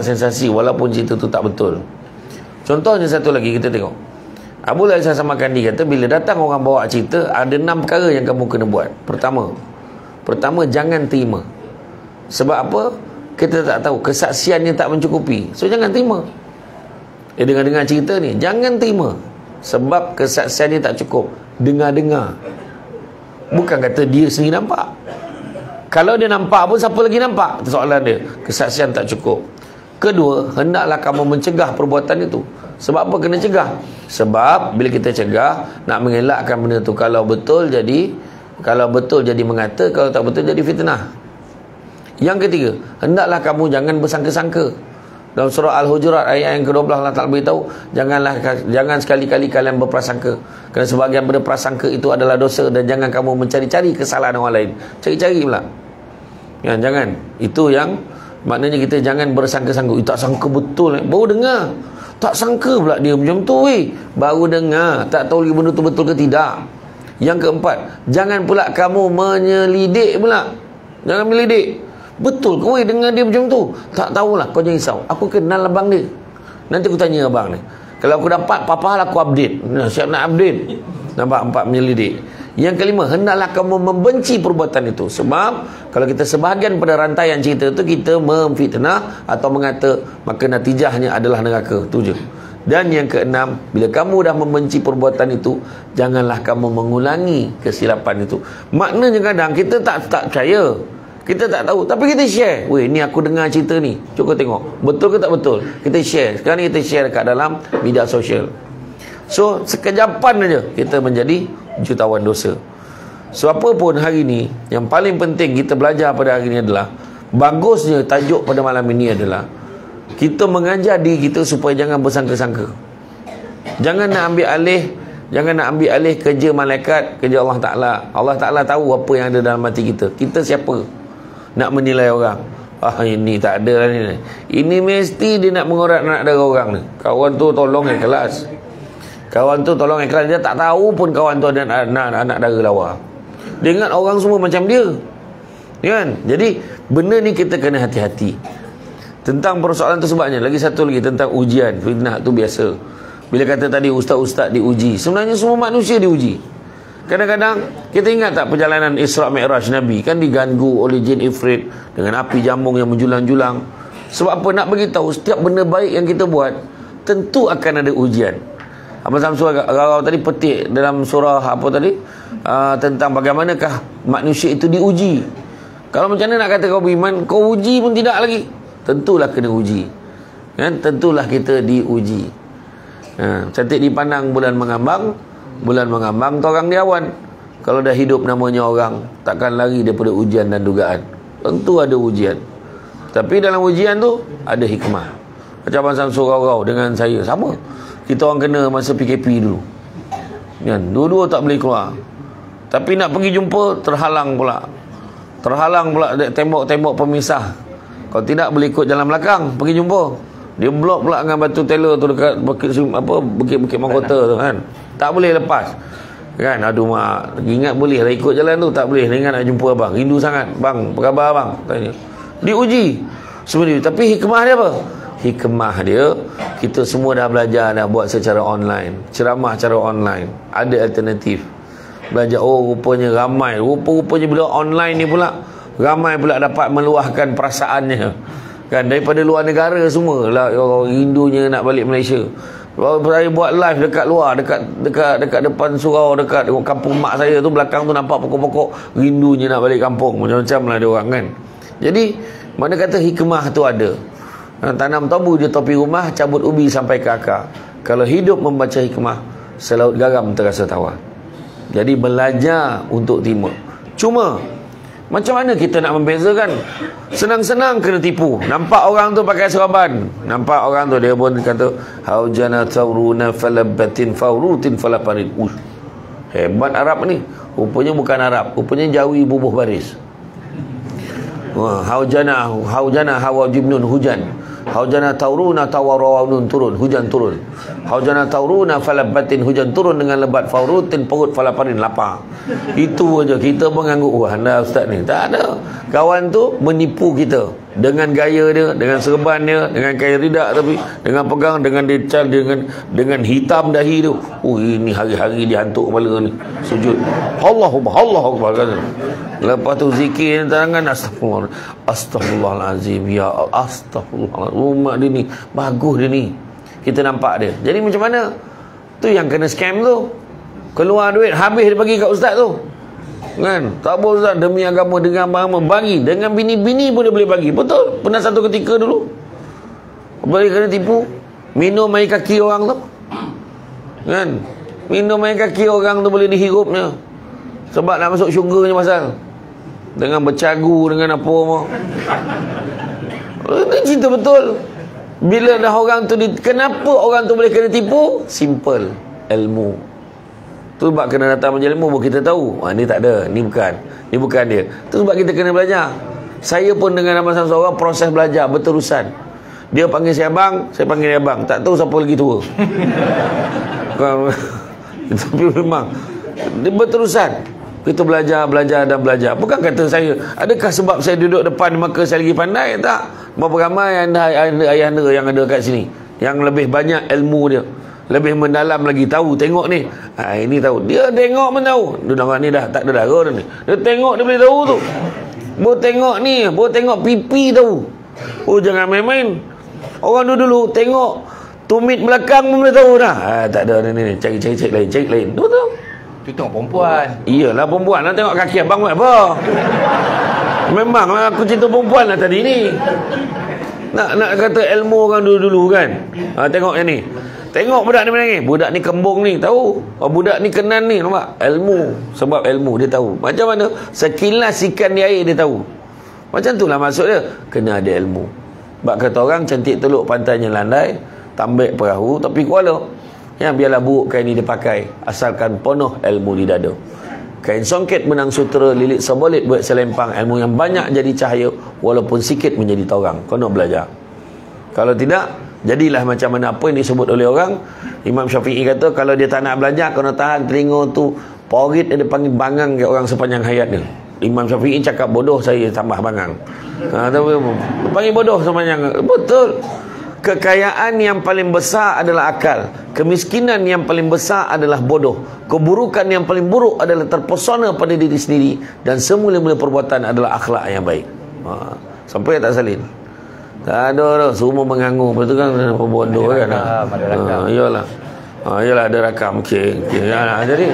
sensasi, walaupun cerita tu tak betul. Contohnya satu lagi kita tengok, Abu Lais As-Samarkandi kata, bila datang orang bawa cerita, ada 6 perkara yang kamu kena buat. Pertama, jangan terima. Sebab apa? Kita tak tahu, kesaksiannya tak mencukupi, so jangan terima. Dengar-dengar cerita ni, jangan terima, sebab kesaksiannya tak cukup. Dengar-dengar, bukan kata dia sendiri nampak. Kalau dia nampak pun, siapa lagi nampak? Soalan dia, kesaksian tak cukup. Kedua, hendaklah kamu mencegah perbuatan itu. Sebab apa kena cegah? Sebab bila kita cegah, nak mengelakkan benda tu. Kalau betul jadi mengata, kalau tak betul jadi fitnah. Yang ketiga, hendaklah kamu jangan bersangka-sangka. Dalam surah Al-Hujurat ayat yang ke-12 Allah Ta'ala beritahu, jangan sekali-kali kalian berprasangka, kerana sebahagian berprasangka itu adalah dosa, dan jangan kamu mencari-cari kesalahan orang lain. Cari-cari pula. Ya, jangan. Itu yang maknanya kita jangan bersangka-sangka. Tak sangka betul. Baru dengar. Tak sangka pula dia macam tu. Baru dengar. Tak tahu lagi benda tu betul ke tidak. Yang keempat, jangan pula kamu menyelidik pula. Jangan menyelidik. Betul ke dengar dia macam tu? Tak tahulah, kau jangan risau. Aku kenal abang dia. Nanti aku tanya abang ni. Kalau aku dapat apa-apa lah aku update. Siap nak update. Nampak? 4 menyelidik. Yang kelima, hendaklah kamu membenci perbuatan itu. Sebab kalau kita sebahagian pada rantaian cerita itu, kita memfitnah atau mengata, maka natijahnya adalah neraka. Itu je. Dan yang keenam, bila kamu dah membenci perbuatan itu, janganlah kamu mengulangi kesilapan itu. Maknanya kadang kita tak percaya, kita tak tahu, tapi kita share. Weh, ni aku dengar cerita ni, cuba tengok betul ke tak betul. Kita share. Sekarang ni kita share dekat dalam media sosial. So sekejapan aja kita menjadi jutawan dosa. So apa pun hari ni, yang paling penting kita belajar pada hari ni adalah, bagusnya tajuk pada malam ini adalah kita mengajar diri kita supaya jangan bersangka-sangka. Jangan nak ambil alih kerja malaikat, kerja Allah Ta'ala. Allah Ta'ala tahu apa yang ada dalam hati kita. Kita siapa nak menilai orang? Ini tak ada lah ni. Ini mesti dia nak mengorat anak darah orang ni. Kawan tu tolong ikhlas. Dia tak tahu pun kawan tu ada anak darah lawa. Dia ingat orang semua macam dia, kan? Jadi benda ni kita kena hati-hati. Tentang persoalan tu sebabnya. Lagi satu lagi tentang ujian. Fitnah tu biasa. Bila kata tadi ustaz-ustaz diuji, sebenarnya semua manusia diuji. Kadang-kadang kita ingat tak perjalanan Isra' Mi'raj Nabi, kan diganggu oleh jin ifrit dengan api jambung yang menjulang-julang. Sebab apa? Nak beritahu setiap benda baik yang kita buat tentu akan ada ujian. Abang Samsul Rarau tadi petik dalam surah apa tadi, tentang bagaimanakah manusia itu diuji. Kalau macam mana nak kata kau beriman, kau uji pun tidak lagi. Tentulah kena uji, kan? Tentulah kita diuji. Cantik dipandang bulan mengambang tu orang diawan. Kalau dah hidup namanya orang, takkan lari daripada ujian dan dugaan. Tentu ada ujian, tapi dalam ujian tu ada hikmah. Macam Abang Samsul Rarau dengan saya sama. Kita orang kena masa PKP dulu, kan? Dua-dua tak boleh keluar, tapi nak pergi jumpa terhalang pula tembok-tembok pemisah. Kalau tidak boleh ikut jalan belakang pergi jumpa. Dia blok pula dengan batu tela tu dekat Bukit Mahkota tu, kan? Tak boleh lepas, kan? Aduh mak, ingat boleh lah ikut jalan tu, tak boleh. Ingat nak jumpa abang, rindu sangat. Bang, apa khabar abang? Tanya. Diuji sebenarnya. Tapi hikmah dia apa? Hikmah dia, kita semua dah belajar dah buat secara online, ceramah secara online, ada alternatif. Belajar, rupanya ramai. Rupanya bila online ni pula ramai pula dapat meluahkan perasaannya, kan? Daripada luar negara semua lah, orang rindunya nak balik Malaysia. Saya buat live dekat luar, dekat depan surau, dekat kampung mak saya tu, belakang tu nampak pokok-pokok, rindunya nak balik kampung. Macam-macam lah dia orang, kan? Jadi mana kata hikmah tu ada. Tanam tabu di topi rumah, cabut ubi sampai ke akar. Kalau hidup membaca hikmah, selaut garam terasa tawar. Jadi belajar untuk timur. Cuma macam mana kita nak membezakan? Senang-senang kena tipu. Nampak orang tu pakai serban, nampak orang tu dia pun kata haujana tawruna falabatin fawrutin falaparin. Hebat Arab ni. Rupanya bukan Arab, rupanya Jawi bubuh baris. Haujana hawa jibnun hujan. Haujana tauruna tawarawun turun, hujan turun. Haujana tauruna falabatin, hujan turun dengan lebat. Faurutin perut falaparin, lapar. Itu aja kita mengangguk, wah anda ustaz ni. Tak ada. Kawan tu menipu kita dengan gaya dia, dengan serban dia, dengan kain ridak, tapi dengan pegang, dengan hitam dahi tu. Ini hari-hari dia hantuk kepala ni sujud. Allahu Akbar. Lepas tu zikir tangan, astagfirullahalazim, ya astagfirullah. Rumah dia ni bagus, dia ni kita nampak dia. Jadi macam mana? Tu yang kena scam tu. Keluar duit habis dia bagi kat ustaz tu, kan? Tak boleh ustaz, demi agama, dengan agama bagi, dengan bini-bini pun dia boleh bagi. Betul? Pernah satu ketika dulu boleh kena tipu. Minum air kaki orang tu, kan? Minum air kaki orang tu boleh dihirupnya, sebab nak masuk syurga ni pasal. Dengan bercagu, dengan apa mau. Ini cinta betul. Bila dah orang tu kenapa orang tu boleh kena tipu? Simple, ilmu. Tu sebab kena datang majlis ilmu baru kita tahu. Ni tak ada, ni bukan dia. Tu sebab kita kena belajar. Saya pun dengan Abang Samsul orang proses belajar berterusan. Dia panggil saya abang, saya panggil dia abang. Tak tahu siapa lagi tua. Tapi memang dia berterusan. Kita belajar dan belajar. Bukan kata saya, adakah sebab saya duduk depan maka saya lagi pandai? Tak. Berapa ramai ayah-anda yang ada kat sini yang lebih banyak ilmu dia, lebih mendalam lagi, tahu. Tengok ni, ini tahu. Dia tengok pun tahu. Dia orang ni dah tak ada darah dah ni. Dia tengok dia boleh tahu tu. Baru tengok ni, baru tengok pipi tahu. Oh, jangan main-main. Orang dulu tengok tumit belakang pun boleh tahu dah. Tak ada ni. Cari lain. Betul. Tu tengok perempuan. Iyalah perempuan lah, tengok kaki abang buat apa. Memanglah aku cerita perempuan lah tadi ni. Nak kata ilmu orang dulu-dulu kan. Tengok yang ni. Tengok budak ni menangis. Budak ni kembung ni, tahu. Budak ni kenan ni, nampak? Ilmu. Sebab ilmu dia tahu. Macam mana? Sekilas ikan di air dia tahu. Macam tu lah maksud dia. Kena ada ilmu. Sebab kata orang cantik teluk pantainya landai, tambik perahu tapi kuala. Yang biarlah buruk kain ini dipakai, asalkan penuh ilmu di dada. Kain songket menang sutera, lilit sebolit buat selempang. Ilmu yang banyak jadi cahaya, walaupun sikit menjadi torang. Kau nak belajar. Kalau tidak, jadilah macam mana apa yang disebut oleh orang. Imam Syafi'i kata, kalau dia tak nak belajar, kau nak tahan telinga tu porit, dia panggil bangang ke orang sepanjang hayat ni. Imam Syafi'i cakap bodoh, saya tambah bangang. Panggil bodoh sepanjang. Betul. Kekayaan yang paling besar adalah akal. Kemiskinan yang paling besar adalah bodoh. Keburukan yang paling buruk adalah terpesona pada diri sendiri. Dan semula-mula perbuatan adalah akhlak yang baik. Sampai tak salin? Tak ada. Semua mengangung. Lepas tu kan bodoh kan. Ada rakam. Yalah ada rakam. Okey. Jadi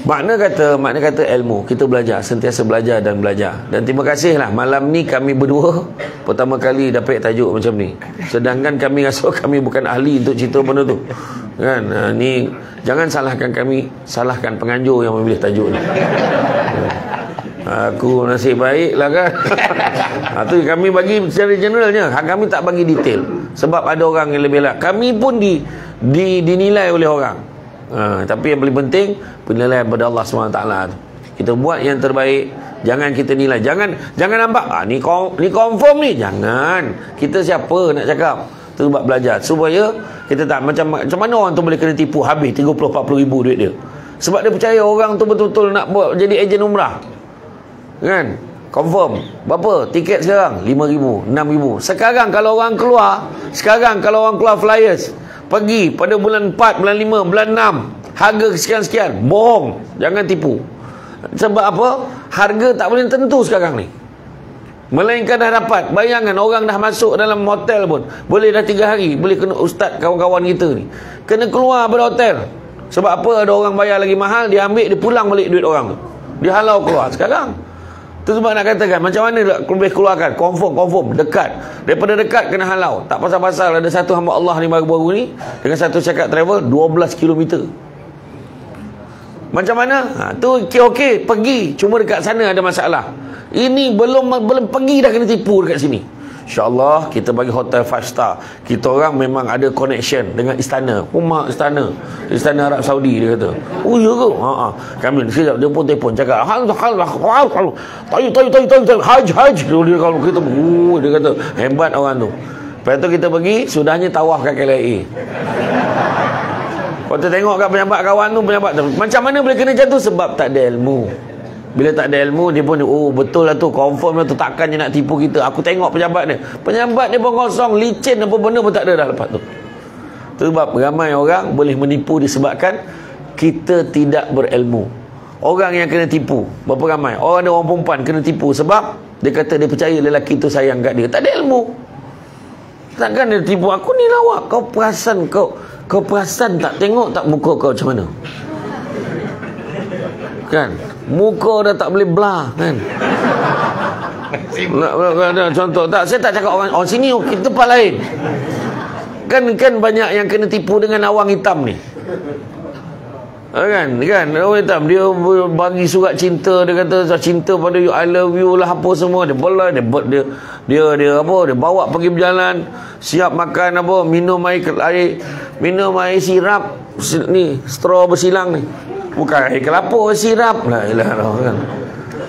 makna kata ilmu. Kita belajar, sentiasa belajar dan belajar. Dan terima kasihlah malam ni kami berdua pertama kali dapat tajuk macam ni. Sedangkan kami rasa kami bukan ahli untuk cerita benda tu. Kan? Ni jangan salahkan kami, salahkan penganjur yang memilih tajuk ni. Aku nasib baik lah kan. Tu kami bagi secara generalnya. Kami tak bagi detail. Sebab ada orang yang lebih lah. Kami pun dinilai oleh orang. Tapi yang paling penting penilaian pada Allah SWT. Kita buat yang terbaik. Jangan kita nilai. Jangan nampak ni confirm ni. Jangan. Kita siapa nak cakap? Itu sebab belajar. Supaya kita tak macam mana orang tu boleh kena tipu habis 30-40 ribu duit dia. Sebab dia percaya orang tu betul-betul nak buat jadi ejen umrah. Kan? Confirm. Berapa tiket sekarang? 5,000, 6,000. Sekarang kalau orang keluar flyers pergi pada bulan 4, bulan 5, bulan 6, harga sekian-sekian, bohong. Jangan tipu. Sebab apa? Harga tak boleh tentu sekarang ni. Melainkan dah dapat. Bayangkan orang dah masuk dalam hotel pun, boleh dah 3 hari, boleh kena ustaz kawan-kawan kita ni kena keluar pada hotel. Sebab apa? Ada orang bayar lagi mahal, dia ambil, dia pulang balik duit orang tu. Dia halau keluar sekarang. Itu sebab nak katakan macam mana boleh keluarkan. Confirm dekat. Daripada dekat kena halau. Tak pasal-pasal ada satu hamba Allah ni baru-baru ni dengan satu cakap travel 12 km. Macam mana? Tu okey pergi, cuma dekat sana ada masalah. Ini belum pergi dah kena tipu dekat sini. InsyaAllah kita bagi hotel 5 star. Kita orang memang ada connection dengan istana. Rumah istana Arab Saudi, dia kata. Oh ya ke? Kami sekejap dia pun telefon cakap hal haj dia kalau kita dia kata hebat orang tu. Lepas tu kita pergi, sudahnya tawaf kat KLIA. Kau tengok kat pejabat kawan tu, macam mana boleh kena macam tu? Sebab tak ada ilmu. Bila tak ada ilmu, dia pun betul lah tu, confirm lah tu, takkan dia nak tipu kita. Aku tengok pejabat dia pun kosong, licin apa benda pun tak ada dah lepas tu. Sebab ramai orang boleh menipu disebabkan kita tidak berilmu. Orang yang kena tipu berapa ramai? Orang perempuan kena tipu sebab dia kata dia percaya lelaki tu sayang kat dia. Tak ada ilmu. Takkan dia tipu aku ni lawak. Kau perasan tak? Tengok tak muka kau macam mana? Kan? Muka dah tak boleh belah kan. Contoh tak, saya tak cakap orang sini, kita tempat lain. Kan banyak yang kena tipu dengan awang hitam ni. Kan orang hitam dia bagi surat cinta, dia kata cinta pada you, I love you lah apa semua, dia bola dia bawa pergi berjalan, siap makan apa, minum air sirap ni, straw bersilang ni, bukan air kelapa, sirap lah, kan.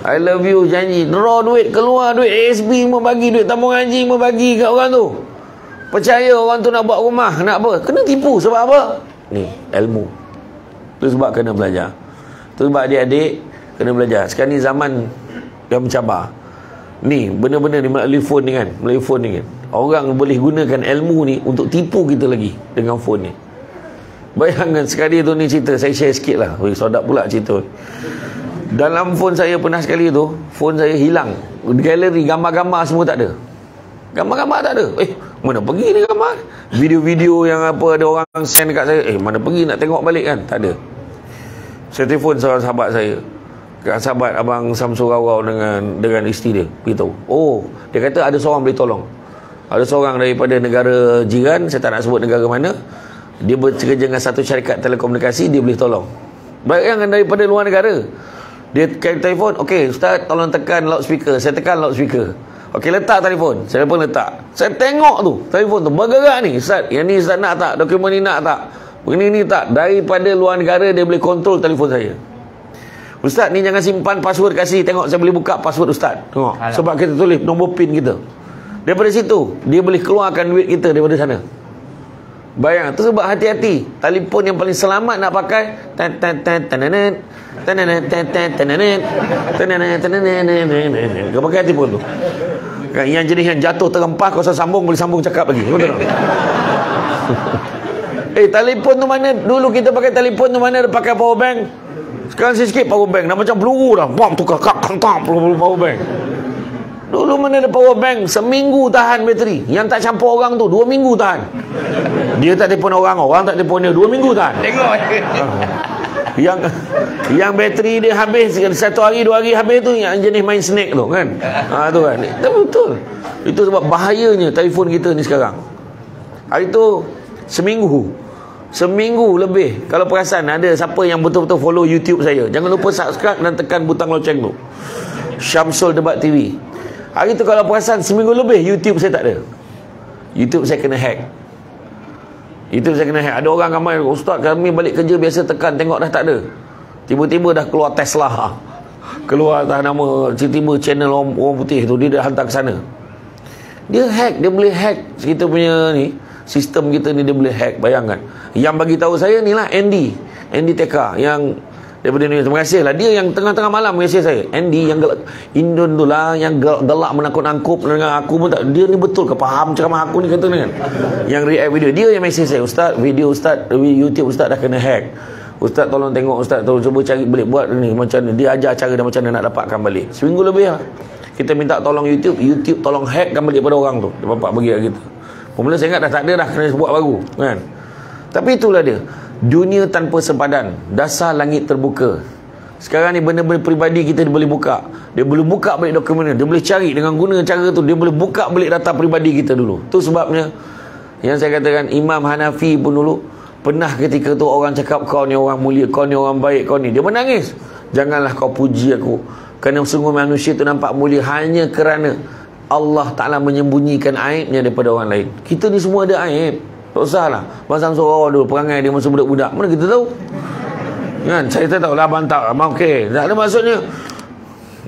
I love you, janji, draw duit, keluar duit ASB mau bagi, duit tabung haji mau bagi kat orang tu. Percaya orang tu nak buat rumah, nak apa, kena tipu. Sebab apa? Ni ilmu. Tu sebab kena belajar. Tu sebab adik-adik kena belajar. Sekarang ni zaman yang mencabar. Ni benda-benda ni melalui phone ni kan, orang boleh gunakan ilmu ni untuk tipu kita lagi dengan phone ni. Bayangkan sekali tu ni cerita, saya share sikit lah. Sedap pula cerita. Dalam phone saya pernah sekali tu, phone saya hilang. Galeri gambar-gambar semua tak ada. Gambar-gambar tak ada. Mana pergi ni gambar? Video-video yang apa ada orang send dekat saya, mana pergi nak tengok balik kan? Tak ada. Saya telefon seorang sahabat saya, sahabat Abang Samsul Rawau dengan isteri dia, beritahu. Dia kata ada seorang boleh tolong. Ada seorang daripada negara jiran, saya tak nak sebut negara mana. Dia bekerja dengan satu syarikat telekomunikasi, dia boleh tolong. Bayangkan daripada luar negara. Dia telefon, okey Ustaz tolong tekan loudspeaker. Saya tekan loudspeaker. Okey, letak telefon. Saya pun letak. Saya tengok tu, telefon tu bergerak ni. Ustaz, yang ni Ustaz nak tak? Dokumen ni nak tak? Begini ni tak? Daripada luar negara dia boleh kontrol telefon saya. Ustaz, ni jangan simpan password, kasih. Tengok, saya boleh buka password Ustaz. Tengok. Sebab kita tulis nombor PIN kita. Daripada situ, dia boleh keluarkan duit kita daripada sana. Bayang, tu sebab hati-hati. Telefon yang paling selamat nak pakai kau pakai telefon tu kan, yang jenis yang jatuh terempah, kau sambung boleh sambung cakap lagi. Betul tak? Telefon tu mana dulu kita pakai telefon tu, mana ada pakai power bank. Sekarang sikit power bank dah macam peluru dah, bom tukar power bank. Dulu mana ada power bank, seminggu tahan bateri. Yang tak campur orang tu 2 minggu tahan. Dia tak telefon orang tak telefon dia, 2 minggu tahan. Tengok. Yang bateri dia habis 1 hari 2 hari habis tu, yang jenis main snake tu kan. Tu kan. Betul. Itu sebab bahayanya telefon kita ni sekarang. Hari tu seminggu lebih. Kalau perasan ada siapa yang betul-betul follow YouTube saya, jangan lupa subscribe dan tekan butang loceng tu. Syamsul Debat TV. Hari tu kalau perasan seminggu lebih YouTube saya tak ada. YouTube saya kena hack. Ada orang ramai, Ustaz kami balik kerja biasa tekan, tengok dah tak ada. Tiba-tiba dah keluar Tesla. Keluar atas nama, tiba-tiba channel orang putih tu, dia dah hantar ke sana. Dia hack, dia boleh hack kita punya ni, sistem kita ni dia boleh hack. Bayangkan. Yang bagi tahu saya ni lah Andy TK yang daripada Indonesia. Terima kasih lah. Dia yang tengah-tengah malam mesej saya. Andy yang Indon tu lah, yang gelak menakut-nakut dengan aku pun tak. Dia ni betul ke faham ceramah aku ni, kata ni kan. Yang react video. Dia yang mesej saya, Ustaz, video Ustaz, YouTube Ustaz dah kena hack. Ustaz tolong tengok, Ustaz tolong cuba cari balik, buat ni macam ni. Dia ajar cara dia macam mana nak dapatkan balik. Seminggu lebih lah. Kita minta tolong YouTube tolong hackkan balik pada orang tu. Dia bapak bagi kat kita. Mula saya ingat dah tak ada dah, kena buat baru kan. Tapi itulah dia. Dunia tanpa sempadan, dasar langit terbuka. Sekarang ni benda-benda peribadi kita dia boleh buka. Dia boleh buka balik dokumen dia, boleh cari dengan guna cara tu, dia boleh buka balik data peribadi kita dulu. Tu sebabnya yang saya katakan Imam Hanafi pun dulu pernah ketika tu orang cakap kau ni orang mulia, kau ni orang baik, kau ni, dia menangis. Janganlah kau puji aku, kerana sungguh manusia tu nampak mulia hanya kerana Allah Ta'ala menyembunyikan aibnya daripada orang lain. Kita ni semua ada aib. Tak usah lah Abang Samsul Rawau dulu perangai dia masa budak-budak, mana kita tahu kan. Saya tak tahu lah abang tak, abang okey, tak ada maksudnya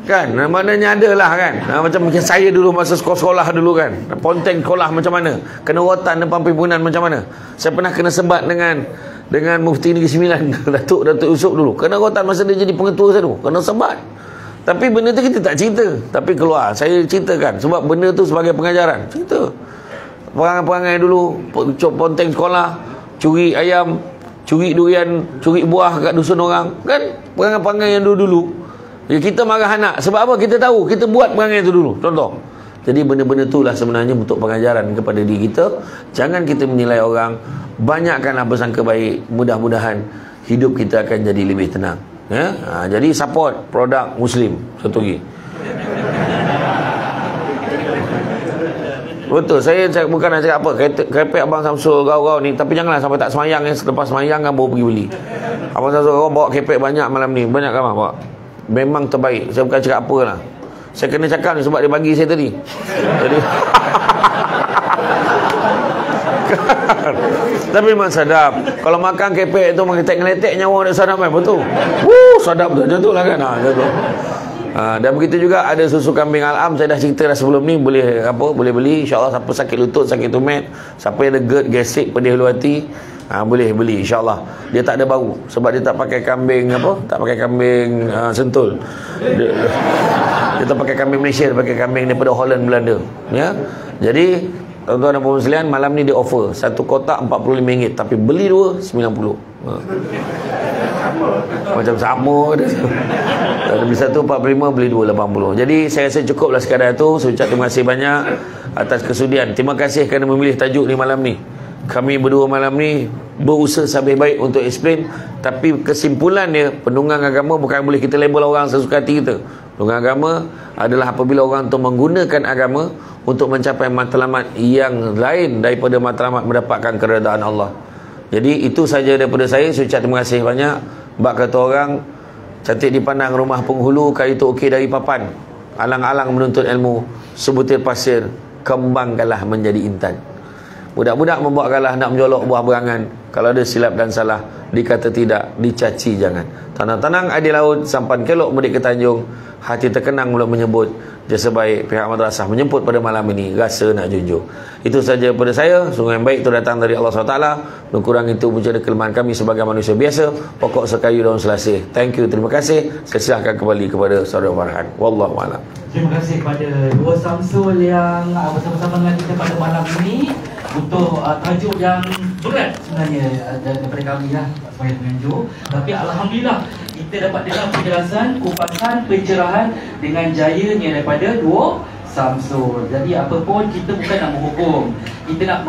kan, maknanya ada lah kan. Macam saya dulu masa sekolah dulu kan, ponteng sekolah macam mana, kena rotan depan pimpinan macam mana. Saya pernah kena sebat dengan Mufti Negeri Sembilan Datuk Yusof dulu, kena rotan masa dia jadi pengetua saya dulu, kena sebat. Tapi benda tu kita tak cerita, tapi keluar saya ceritakan sebab benda tu sebagai pengajaran. Cerita perangai-perangai dulu, ponteng sekolah, curi ayam, curi durian, curi buah kat dusun orang kan, perangai-perangai yang dulu-dulu. Ya, kita marah anak sebab apa? Kita tahu, kita buat perangai itu dulu, contoh. Jadi benda-benda itulah sebenarnya untuk pengajaran kepada diri kita. Jangan kita menilai orang, banyakkanlah bersangka baik. Mudah-mudahan hidup kita akan jadi lebih tenang ya? Jadi support produk Muslim. Satu lagi, betul, saya bukan nak cakap apa, kerepek Abang Samsul Rawau ni, tapi janganlah sampai tak semayang Selepas semayang kan baru pergi beli. Abang Samsul Rawang bawa kepek banyak malam ni. Banyak kan bawa? Memang terbaik. Saya bukan cakap apa lah. Saya kena cakap ni sebab dia bagi saya tadi. Jadi tapi memang sadap. Kalau makan kepek tu mengeletek-ngeletek nyawa dia sadap kan, betul. Sadap betul. Jatuh lah kan. Jatuh. Dan begitu juga ada susu kambing Al-Am. Saya dah cerita dah sebelum ni. Boleh beli. InsyaAllah siapa sakit lutut, sakit tumit, siapa yang ada GERD, gastrik, pedih hulu hati, boleh beli insyaAllah. Dia tak ada bau sebab dia tak pakai kambing tak pakai kambing Sentul. Dia tak pakai kambing Malaysia, dia pakai kambing daripada Holland, Belanda. Ya. Jadi tuan-tuan dan puan sekalian, malam ni dia offer satu kotak RM45 tapi beli dua RM90. Macam sama dia. Beli satu RM45, beli dua RM80. Jadi saya rasa cukuplah sekadar tu. Saya ucap terima kasih banyak atas kesudian. Terima kasih kerana memilih tajuk ni malam ni. Kami berdua malam ni berusaha sebaik-baik untuk explain, tapi kesimpulannya penunggang agama bukan boleh kita label orang sesuka hati kita. Penunggang agama adalah apabila orang tu menggunakan agama untuk mencapai matlamat yang lain daripada matlamat mendapatkan keredaan Allah. Jadi itu saja daripada saya. Saya ucap terima kasih banyak. Bak kata orang, cantik dipandang rumah penghulu, kali itu okey dari papan. Alang-alang menuntut ilmu, sebutir pasir kembangkanlah menjadi intan. Budak-budak membuat galah nak menjolok buah berangan. Kalau ada silap dan salah, dikata tidak, dicaci jangan. Tanang-tanang adi laut, sampan kelok mudik ke Tanjung. Hati terkenang mulut menyebut, jasa baik pihak madrasah menjemput pada malam ini, rasa nak junjung. Itu saja pada saya. Sungguh yang baik itu datang dari Allah SWT. Kurang itu menjadi kelemahan kami sebagai manusia biasa. Pokok sekayu daun selasih. Thank you, terima kasih. Saya serahkan kembali kepada Saudara Farhan. Wallahu a'lam. Terima kasih kepada dua Samsul yang bersama-sama dengan kita pada malam ini untuk tajuk yang berat sebenarnya daripada kami lah sebagai penganjur. Tapi alhamdulillah kita dapat dengar penjelasan, kupasan, pencerahan dengan jayanya daripada dua Samsul. Jadi apa pun kita bukan nak menghukum, kita nak